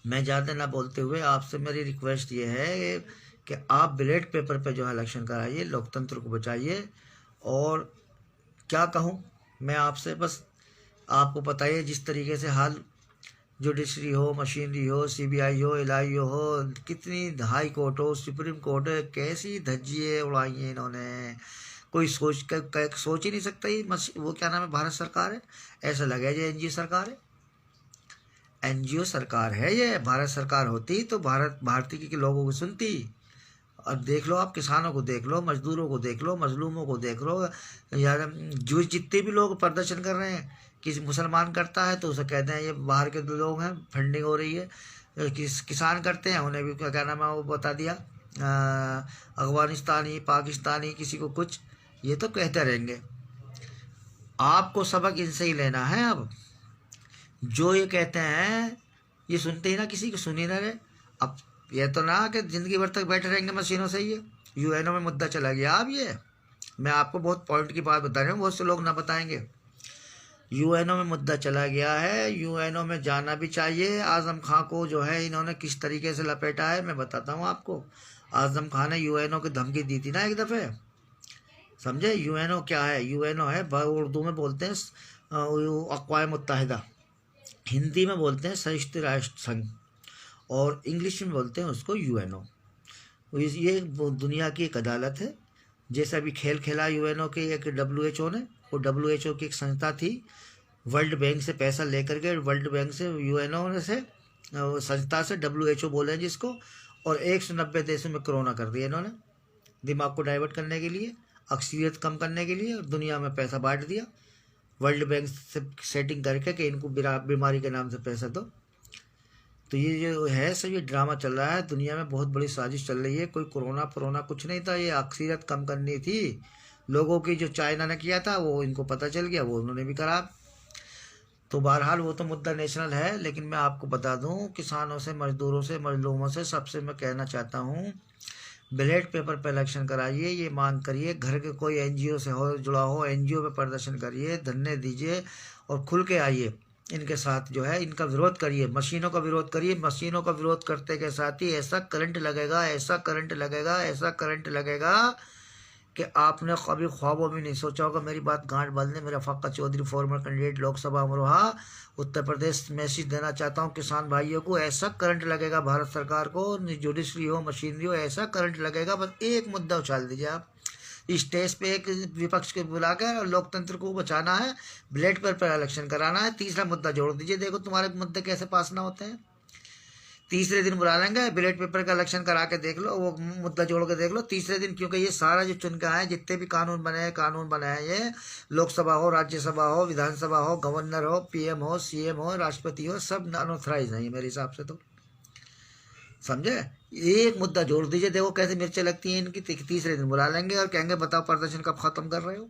मैं ज़्यादा ना बोलते हुए आपसे मेरी रिक्वेस्ट ये है कि आप बैलेट पेपर पे जो है इलेक्शन कराइए, लोकतंत्र को बचाइए। और क्या कहूँ मैं आपसे, बस आपको पता है जिस तरीके से हाल जुडिशरी हो, मशीनरी हो, सीबीआई हो, एलआई हो, कितनी हाई कोर्ट हो, सुप्रीम कोर्ट है, कैसी धज्जियाँ उड़ाई हैं इन्होंने। कोई सोच ही नहीं सकता। ये वो क्या नाम है, भारत सरकार है, ऐसा लगे जो एनजीओ सरकार है। एनजीओ सरकार है ये। भारत सरकार होती तो भारतीय के लोगों को सुनती। और देख लो आप, किसानों को देख लो, मजदूरों को देख लो, मजलूमों को देख लो यार। जो जितने भी लोग प्रदर्शन कर रहे हैं, किसी मुसलमान करता है तो उसे कहते हैं ये बाहर के लोग हैं, फंडिंग हो रही है। किसान करते हैं, उन्हें भी क्या नाम है वो बता दिया, अफगानिस्तानी, पाकिस्तानी, किसी को कुछ, ये तो कहते रहेंगे। आपको सबक इनसे ही लेना है अब। जो ये कहते हैं ये सुनते ही ना, किसी को सुन ही ना रहे। अब ये तो ना कि ज़िंदगी भर तक बैठे रहेंगे मशीनों से। ये यूएनओ में मुद्दा चला गया। अब ये मैं आपको बहुत पॉइंट की बात बता रहा हूँ, बहुत से लोग ना बताएंगे। यूएनओ में मुद्दा चला गया है, यूएनओ में जाना भी चाहिए। आजम खां को जो है इन्होंने किस तरीके से लपेटा है मैं बताता हूँ आपको। आजम खान ने यूएनओ की धमकी दी थी ना एक दफ़े, समझे। यूएनओ क्या है? यूएनओ है, उर्दू में बोलते हैं अक़वाम मुत्तहिदा, हिंदी में बोलते हैं संयुक्त राष्ट्र संघ, और इंग्लिश में बोलते हैं उसको यूएनओ। ये दुनिया की एक अदालत है। जैसे अभी खेल खेला यूएनओ के एक डब्ल्यूएचओ ने, वो डब्ल्यूएचओ की एक संस्था थी, वर्ल्ड बैंक से पैसा लेकर के, वर्ल्ड बैंक से यूएनओ से संस्था से डब्ल्यूएचओ बोले जिसको, और 190 देशों में कोरोना कर दिया इन्होंने, दिमाग को डाइवर्ट करने के लिए, अक्सरियत कम करने के लिए, और दुनिया में पैसा बांट दिया वर्ल्ड बैंक से सेटिंग करके कि इनको बीमारी के नाम से पैसा दो। तो ये जो है सब ये ड्रामा चल रहा है दुनिया में, बहुत बड़ी साजिश चल रही है। कोई कोरोना कुछ नहीं था, ये अक्सरियत कम करनी थी लोगों की। जो चाइना ने किया था वो इनको पता चल गया, वो उन्होंने भी करा। तो बहरहाल वो तो मुद्दा नेशनल है, लेकिन मैं आपको बता दूं, किसानों से, मजदूरों से, मजलूमों से, सबसे मैं कहना चाहता हूं, बैलेट पेपर पर इलेक्शन कराइए, ये मांग करिए। घर के कोई एनजीओ से हो जुड़ा हो, एनजीओ पे प्रदर्शन करिए, धरने दीजिए और खुल के आइए। इनके साथ जो है इनका विरोध करिए, मशीनों का विरोध करिए। मशीनों का विरोध करते के साथ ही ऐसा करंट लगेगा, ऐसा करंट लगेगा, ऐसा करंट लगेगा कि आपने कभी ख्वाबों में नहीं सोचा होगा। मेरी बात गांठ बांधने, मेरा फ़ाका Chaudhary, farmer candidate Lok Sabha Amroha Uttar Pradesh, message देना चाहता हूं किसान भाइयों को। ऐसा करंट लगेगा भारत सरकार को, जुडिशरी हो, मशीनरी हो, ऐसा करंट लगेगा। बस एक मुद्दा उछाल दीजिए आप स्टेज पे, एक विपक्ष को बुलाकर, लोकतंत्र को बचाना है, बैलेट पेपर पर इलेक्शन कराना है। तीसरा मुद्दा जोड़ दीजिए, देखो तुम्हारे मुद्दे कैसे पास ना होते हैं। तीसरे दिन बुला लेंगे, बैलेट पेपर का इलेक्शन करा के देख लो, वो मुद्दा जोड़ के देख लो तीसरे दिन। क्योंकि ये सारा जो चुन के आए, जितने भी कानून बने हैं, ये लोकसभा हो, राज्यसभा हो, विधानसभा हो, गवर्नर हो, पीएम हो, सीएम हो, राष्ट्रपति हो, सब अनऑथराइज नहीं मेरे हिसाब से। तो समझे, एक मुद्दा जोड़ दीजिए, देखो कैसे मिर्चें लगती हैं इनकी। तीसरे दिन बुला लेंगे और कहेंगे बताओ प्रदर्शन कब खत्म कर रहे हो।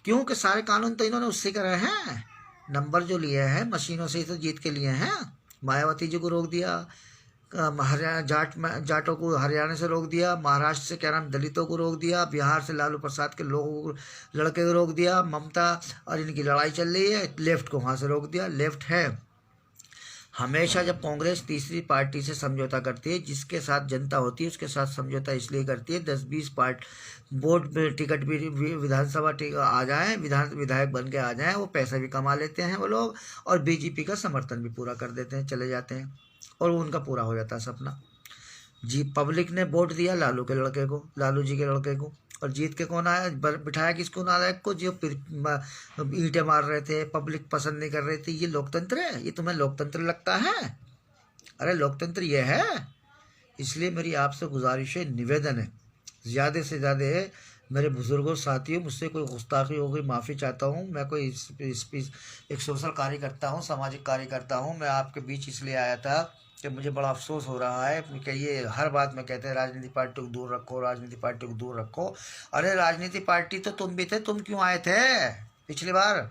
क्योंकि सारे कानून तो इन्होंने उससे करे हैं, नंबर जो लिए हैं मशीनों से ही तो जीत के लिए हैं। मायावती जी को रोक दिया, हरियाणा जाटों को हरियाणा से रोक दिया, महाराष्ट्र से क्या नाम दलितों को रोक दिया, बिहार से लालू प्रसाद के लोगों को, लड़के को रोक दिया, ममता और इनकी लड़ाई चल रही है, लेफ्ट को वहाँ से रोक दिया। लेफ्ट है हमेशा, जब कांग्रेस तीसरी पार्टी से समझौता करती है, जिसके साथ जनता होती है उसके साथ समझौता इसलिए करती है 10-20 वोट में टिकट भी विधानसभा आ जाए, विधायक बन के आ जाए, वो पैसा भी कमा लेते हैं वो लोग, और बीजेपी का समर्थन भी पूरा कर देते हैं, चले जाते हैं, और उनका पूरा हो जाता है सपना। जी पब्लिक ने वोट दिया लालू के लड़के को, लालू जी के लड़के को, और जीत के कौन आया, बिठाया किसको, नालायक को, जो ईंटें मार रहे थे, पब्लिक पसंद नहीं कर रही थी। ये लोकतंत्र है? ये तुम्हें लोकतंत्र लगता है? अरे लोकतंत्र ये है। इसलिए मेरी आपसे गुजारिश है, निवेदन है, ज़्यादा से ज़्यादा मेरे बुजुर्गों साथियों, मुझसे कोई गुस्ताखी हो गई माफ़ी चाहता हूँ। मैं कोई एक सोशल कार्य करता हूँ, सामाजिक कार्य करता हूँ। मैं आपके बीच इसलिए आया था कि मुझे बड़ा अफसोस हो रहा है कि ये हर बात में कहते हैं राजनीति पार्टी को दूर रखो, राजनीति पार्टी को दूर रखो। अरे राजनीति पार्टी तो तुम भी थे, तुम क्यों आए थे पिछली बार?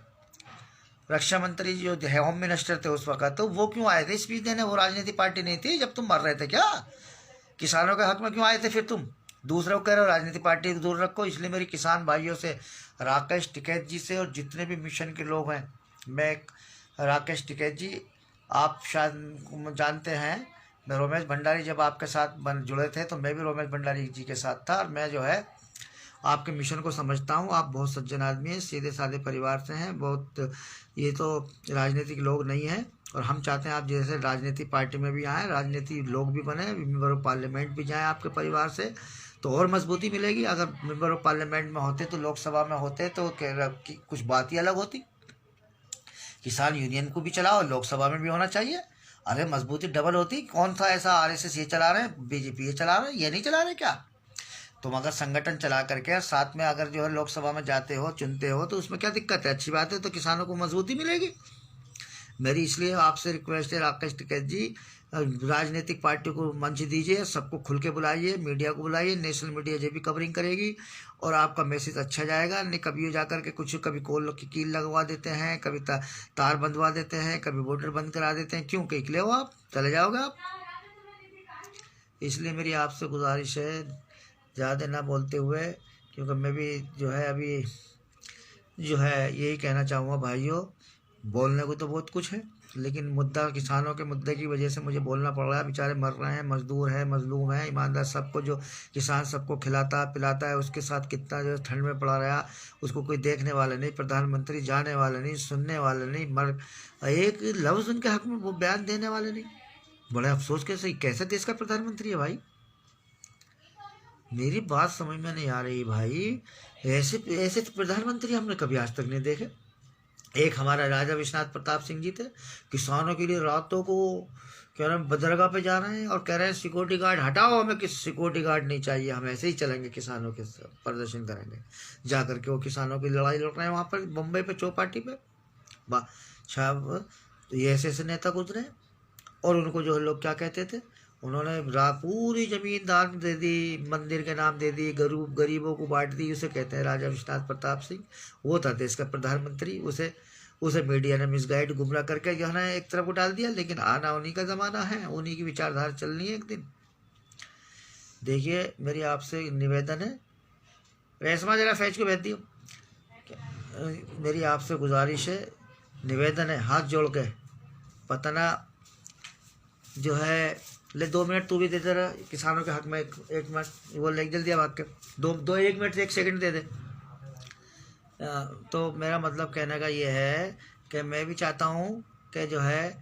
रक्षा मंत्री जो है, होम मिनिस्टर थे उस वक्त, तो वो क्यों आए थे स्पीच देने? वो राजनीति पार्टी नहीं थी जब तुम मर रहे थे क्या? किसानों के हक में क्यों आए थे फिर तुम? दूसरों को कह रहे हो राजनीति पार्टी को दूर रखो। इसलिए मेरी किसान भाइयों से, राकेश टिकैत जी से, और जितने भी मिशन के लोग हैं, मैं राकेश टिकैत जी, आप शायद जानते हैं, मैं रमेश भंडारी जब आपके साथ जुड़े थे तो मैं भी रमेश भंडारी जी के साथ था, और मैं जो है आपके मिशन को समझता हूँ। आप बहुत सज्जन आदमी हैं, सीधे साधे परिवार से हैं, बहुत, ये तो राजनीतिक लोग नहीं हैं, और हम चाहते हैं आप जैसे राजनीतिक पार्टी में भी आएँ, राजनीतिक लोग भी बने, मेंबर ऑफ पार्लियामेंट भी जाएँ आपके परिवार से, तो और मजबूती मिलेगी। अगर मेंबर ऑफ पार्लियामेंट में होते तो, लोकसभा में होते तो कुछ बात ही अलग होती। किसान यूनियन को भी चलाओ, लोकसभा में भी होना चाहिए। अरे मजबूती डबल होती। कौन सा ऐसा आरएसएस ये चला रहे हैं, बीजेपी ये चला रहे हैं, ये नहीं चला रहे क्या? तुम अगर संगठन चला करके साथ में अगर जो है लोकसभा में जाते हो, चुनते हो, तो उसमें क्या दिक्कत है? अच्छी बात है, तो किसानों को मजबूती मिलेगी। मेरी इसलिए आपसे रिक्वेस्ट है राकेश टिकैत जी, राजनीतिक पार्टी को मंच दीजिए, सबको खुल के बुलाइए, मीडिया को बुलाइए, नेशनल मीडिया जो भी कवरिंग करेगी और आपका मैसेज अच्छा जाएगा। नहीं कभी जा कर के कुछ कभी कोल की कील लगवा देते हैं, कभी तार बंधवा देते हैं, कभी बॉर्डर बंद करा देते हैं। क्यों निकले हो आप, चले जाओगे आप। इसलिए मेरी आपसे गुजारिश है ज़्यादा ना बोलते हुए, क्योंकि मैं भी जो है अभी जो है यही कहना चाहूँगा भाइयों, बोलने को तो बहुत कुछ है, लेकिन मुद्दा किसानों के मुद्दे की वजह से मुझे बोलना पड़ रहा है। बेचारे मर रहे हैं, मजदूर हैं, मजलूम हैं, ईमानदार सबको जो किसान सबको खिलाता पिलाता है उसके साथ कितना जो ठंड में पड़ा रहा, उसको कोई देखने वाला नहीं, प्रधानमंत्री जाने वाला नहीं, सुनने वाला नहीं, एक लफ्ज़ उनके हक में वो बयान देने वाले नहीं। बड़े अफसोस के सही, कैसे देश का प्रधानमंत्री है भाई, मेरी बात समझ में नहीं आ रही भाई। ऐसे ऐसे प्रधानमंत्री हमने कभी आज तक नहीं देखे। एक हमारा राजा विश्वनाथ प्रताप सिंह जी थे, किसानों के लिए रातों को कह रहे हैं बदरगाह पे जा रहे हैं और कह रहे हैं सिक्योरिटी गार्ड हटाओ, हमें किस सिक्योरिटी गार्ड नहीं चाहिए, हम ऐसे ही चलेंगे, किसानों के प्रदर्शन करेंगे। जा करके वो किसानों की लड़ाई लड़ रहे हैं वहाँ पर मुंबई पे चौपाटी पे। तो ये ऐसे ऐसे नेता गुजरे और उनको जो लोग क्या कहते थे, उन्होंने पूरी जमीन दान दे दी, मंदिर के नाम दे दी, गरीबों को बांट दी। उसे कहते हैं राजा विश्वनाथ प्रताप सिंह, वो था देश का प्रधानमंत्री। उसे मीडिया ने मिसगाइड गुमराह करके जो है ना एक तरफ को डाल दिया, लेकिन आना उन्हीं का ज़माना है, उन्हीं की विचारधारा चलनी है एक दिन। देखिए मेरी आपसे निवेदन है, रेशमा जरा फैज को भेज दियो, मेरी आपसे गुजारिश है, निवेदन है, हाथ जोड़ के, पतना जो है ले 2 मिनट तू भी दे दे रहा किसानों के हक में, एक मिनट वो ले जल्दी भाग के 1 मिनट 1 सेकंड दे दे। तो मेरा मतलब कहने का ये है कि मैं भी चाहता हूँ कि जो है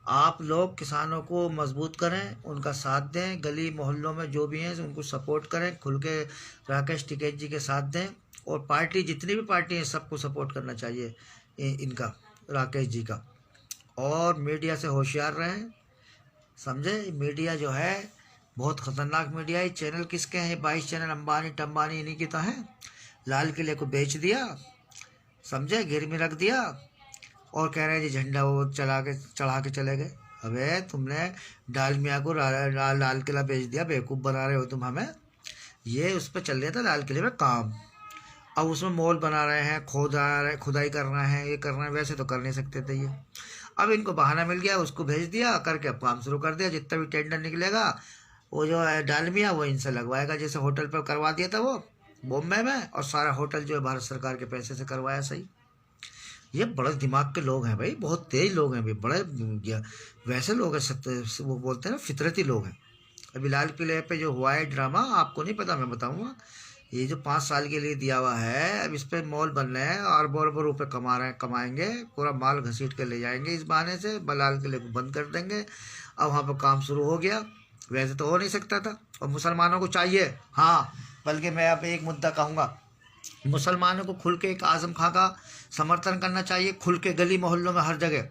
आप लोग किसानों को मजबूत करें, उनका साथ दें, गली मोहल्लों में जो भी हैं उनको सपोर्ट करें, खुल के राकेश टिकैत जी के साथ दें, और पार्टी जितनी भी पार्टी हैं सबको सपोर्ट करना चाहिए इनका, राकेश जी का। और मीडिया से होशियार रहें, समझे। मीडिया जो है बहुत ख़तरनाक मीडिया है। चैनल किसके हैं? 22 चैनल अंबानी टम्बानी इन्हीं की तो है। लाल किले को बेच दिया, समझे, गिर में रख दिया और कह रहे हैं जी झंडा वो चढ़ा के चले गए। अबे तुमने डालमिया को लाल किला बेच दिया, बेवकूफ़ बना रहे हो तुम हमें। ये उस पर चल रहा था लाल किले में काम, अब उसमें मॉल बना रहे हैं, खुदाई कर रहे हैं, ये कर रहे हैं, वैसे तो कर नहीं सकते थे ये। अब इनको बहाना मिल गया, उसको भेज दिया करके अब काम शुरू कर दिया। जितना भी टेंडर निकलेगा वो जो है डालमिया वो इनसे लगवाएगा, जैसे होटल पर करवा दिया था वो बॉम्बे में, और सारा होटल जो है भारत सरकार के पैसे से करवाया। सही, ये बड़े दिमाग के लोग हैं भाई, बहुत तेज लोग हैं भाई, बड़े वैसे लोग हैं, वो बोलते हैं ना फितरती लोग हैं। अभी लाल किले पे जो हुआ है ड्रामा, आपको नहीं पता, मैं बताऊँगा। ये जो 5 साल के लिए दिया हुआ है, अब इस पर मॉल बन रहे हैं और अरबों रुपये कमाएंगे, पूरा माल घसीट के ले जाएंगे इस बहाने से, लाल किले को बंद कर देंगे। अब वहाँ पर काम शुरू हो गया, वैसे तो हो नहीं सकता था। और मुसलमानों को चाहिए, हाँ, बल्कि मैं अब एक मुद्दा कहूँगा, मुसलमानों को खुल के एक आज़म खां का समर्थन करना चाहिए, खुल के गली मोहल्लों में हर जगह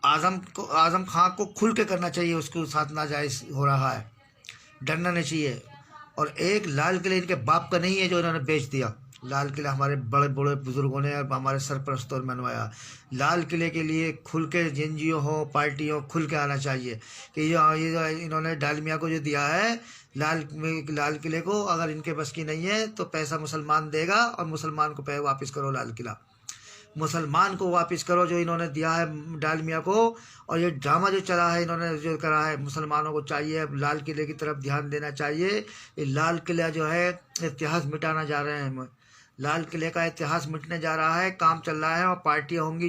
आज़म खां को खुल के करना चाहिए, उसके साथ नाजायज़ हो रहा है, डरना नहीं चाहिए। और एक लाल किले इनके बाप का नहीं है जो इन्होंने बेच दिया। लाल किला हमारे बड़े बड़े बुजुर्गों ने हमारे सरपरस्तों ने बनवाया। लाल किले के लिए खुल के एनजीओ हो, पार्टी हो, खुल के आना चाहिए कि ये इन्होंने डालमिया को जो दिया है लाल किले को, अगर इनके बस की नहीं है तो पैसा मुसलमान देगा, और मुसलमान को पैसा वापस करो, लाल किला मुसलमान को वापस करो जो इन्होंने दिया है डालमिया को। और ये ड्रामा जो चला है, इन्होंने जो करा है, मुसलमानों को चाहिए लाल किले की तरफ ध्यान देना चाहिए। ये लाल किला जो है इतिहास मिटाना जा रहे हैं, लाल किले का इतिहास मिटने जा रहा है, काम चल रहा है। और पार्टियाँ होंगी,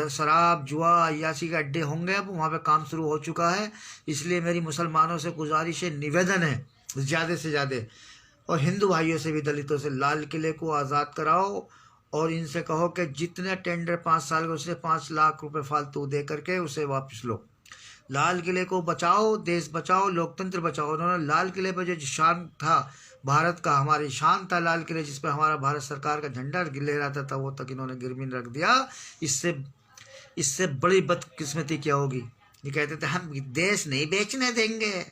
शराब जुआ अय्यासी के अड्डे होंगे, अब वहाँ पे काम शुरू हो चुका है। इसलिए मेरी मुसलमानों से गुजारिश है, निवेदन है ज़्यादा से ज़्यादा, और हिंदू भाइयों से भी, दलितों से, लाल किले को आज़ाद कराओ और इनसे कहो कि जितने टेंडर 5 साल के, उससे 5 लाख रुपए फालतू दे करके उसे वापस लो। लाल किले को बचाओ, देश बचाओ, लोकतंत्र बचाओ। उन्होंने लाल किले पर जो शान था भारत का, हमारी शान था लाल किले, जिस पर हमारा भारत सरकार का झंडा लहराता था, वो तक इन्होंने गिरमिन रख दिया। इससे बड़ी बदकिस्मती क्या होगी। ये कहते थे हम देश नहीं बेचने देंगे।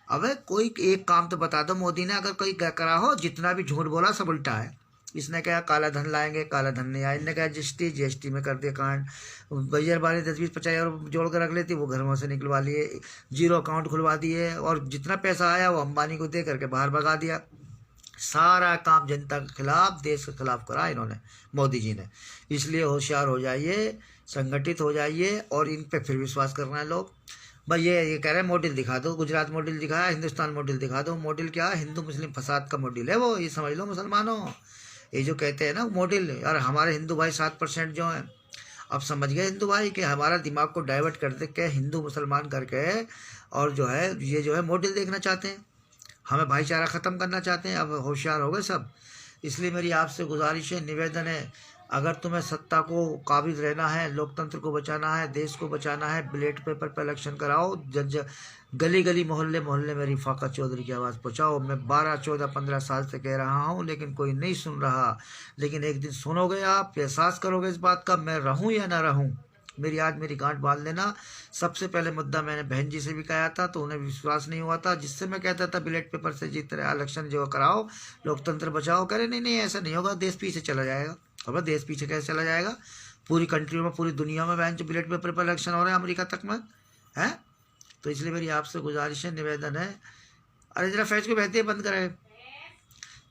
अबे कोई एक काम तो बता दो मोदी ने, अगर कोई करा हो, जितना भी झूठ बोला सब उल्टा है। इसने कहा काला धन लाएंगे, काला धन नहीं आया। इनने कहा जीएसटी में कर दिया कांड। बैजर वाले 10-20-50 जोड़ कर रख लेती, वो घरों से निकलवा लिए, जीरो अकाउंट खुलवा दिए, और जितना पैसा आया वो अंबानी को दे करके बाहर भगा दिया। सारा काम जनता के खिलाफ, देश के खिलाफ करा इन्होंने, मोदी जी ने। इसलिए होशियार हो जाइए, संगठित हो जाइए, और इन पे फिर विश्वास कर रहे हैं लोग। भाई ये कह रहे हैं मॉडल दिखा दो, गुजरात मॉडल दिखाया, हिंदुस्तान मॉडल दिखा दो। मॉडल क्या है? हिंदू मुस्लिम फसाद का मॉडल है वो, ये समझ लो मुसलमानों। ये जो कहते हैं ना मॉडल, यार हमारे हिंदू भाई 7% जो हैं, अब समझ गए हिंदू भाई कि हमारा दिमाग को डाइवर्ट कर दे के हिंदू मुसलमान करके, और जो है ये जो है मॉडल देखना चाहते हैं, हमें भाईचारा ख़त्म करना चाहते हैं। अब होशियार हो गए सब। इसलिए मेरी आपसे गुजारिश है, निवेदन है, अगर तुम्हें सत्ता को काबिज रहना है, लोकतंत्र को बचाना है, देश को बचाना है, बैलेट पेपर पर इलेक्शन कराओ। गली गली मोहल्ले मोहल्ले में रफाकत चौधरी की आवाज़ पहुँचाओ। मैं 12, 14, 15 साल से कह रहा हूँ, लेकिन कोई नहीं सुन रहा। लेकिन एक दिन सुनोगे आप, एहसास करोगे इस बात का, मैं रहूँ या ना रहूँ। मेरी गांठ बांध लेना। सबसे पहले मुद्दा मैंने बहन जी से भी कहा था, तो उन्हें विश्वास नहीं हुआ था, जिससे मैं कहता था बैलेट पेपर से जीत रहे इलेक्शन जो कराओ, लोकतंत्र बचाओ। करे नहीं ऐसा नहीं होगा, देश पीछे चला जाएगा। अब देश पीछे कैसे चला जाएगा? पूरी कंट्री में, पूरी दुनिया में बहन जो बैलेट पेपर पर इलेक्शन हो रहे हैं, अमेरिका तक में है। तो इसलिए मेरी आपसे गुजारिश है, निवेदन है, अरे जरा फैज को बहते बंद करे।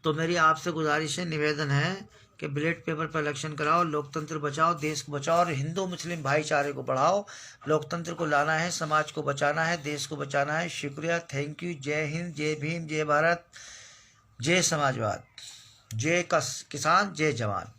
तो मेरी आपसे गुजारिश है, निवेदन है कि बैलेट पेपर पर इलेक्शन कराओ, लोकतंत्र बचाओ, देश को बचाओ, और हिंदू मुस्लिम भाईचारे को बढ़ाओ। लोकतंत्र को लाना है, समाज को बचाना है, देश को बचाना है। शुक्रिया, थैंक यू। जय हिंद, जय भीम, जय भारत, जय समाजवाद, जय किसान, जय जवान।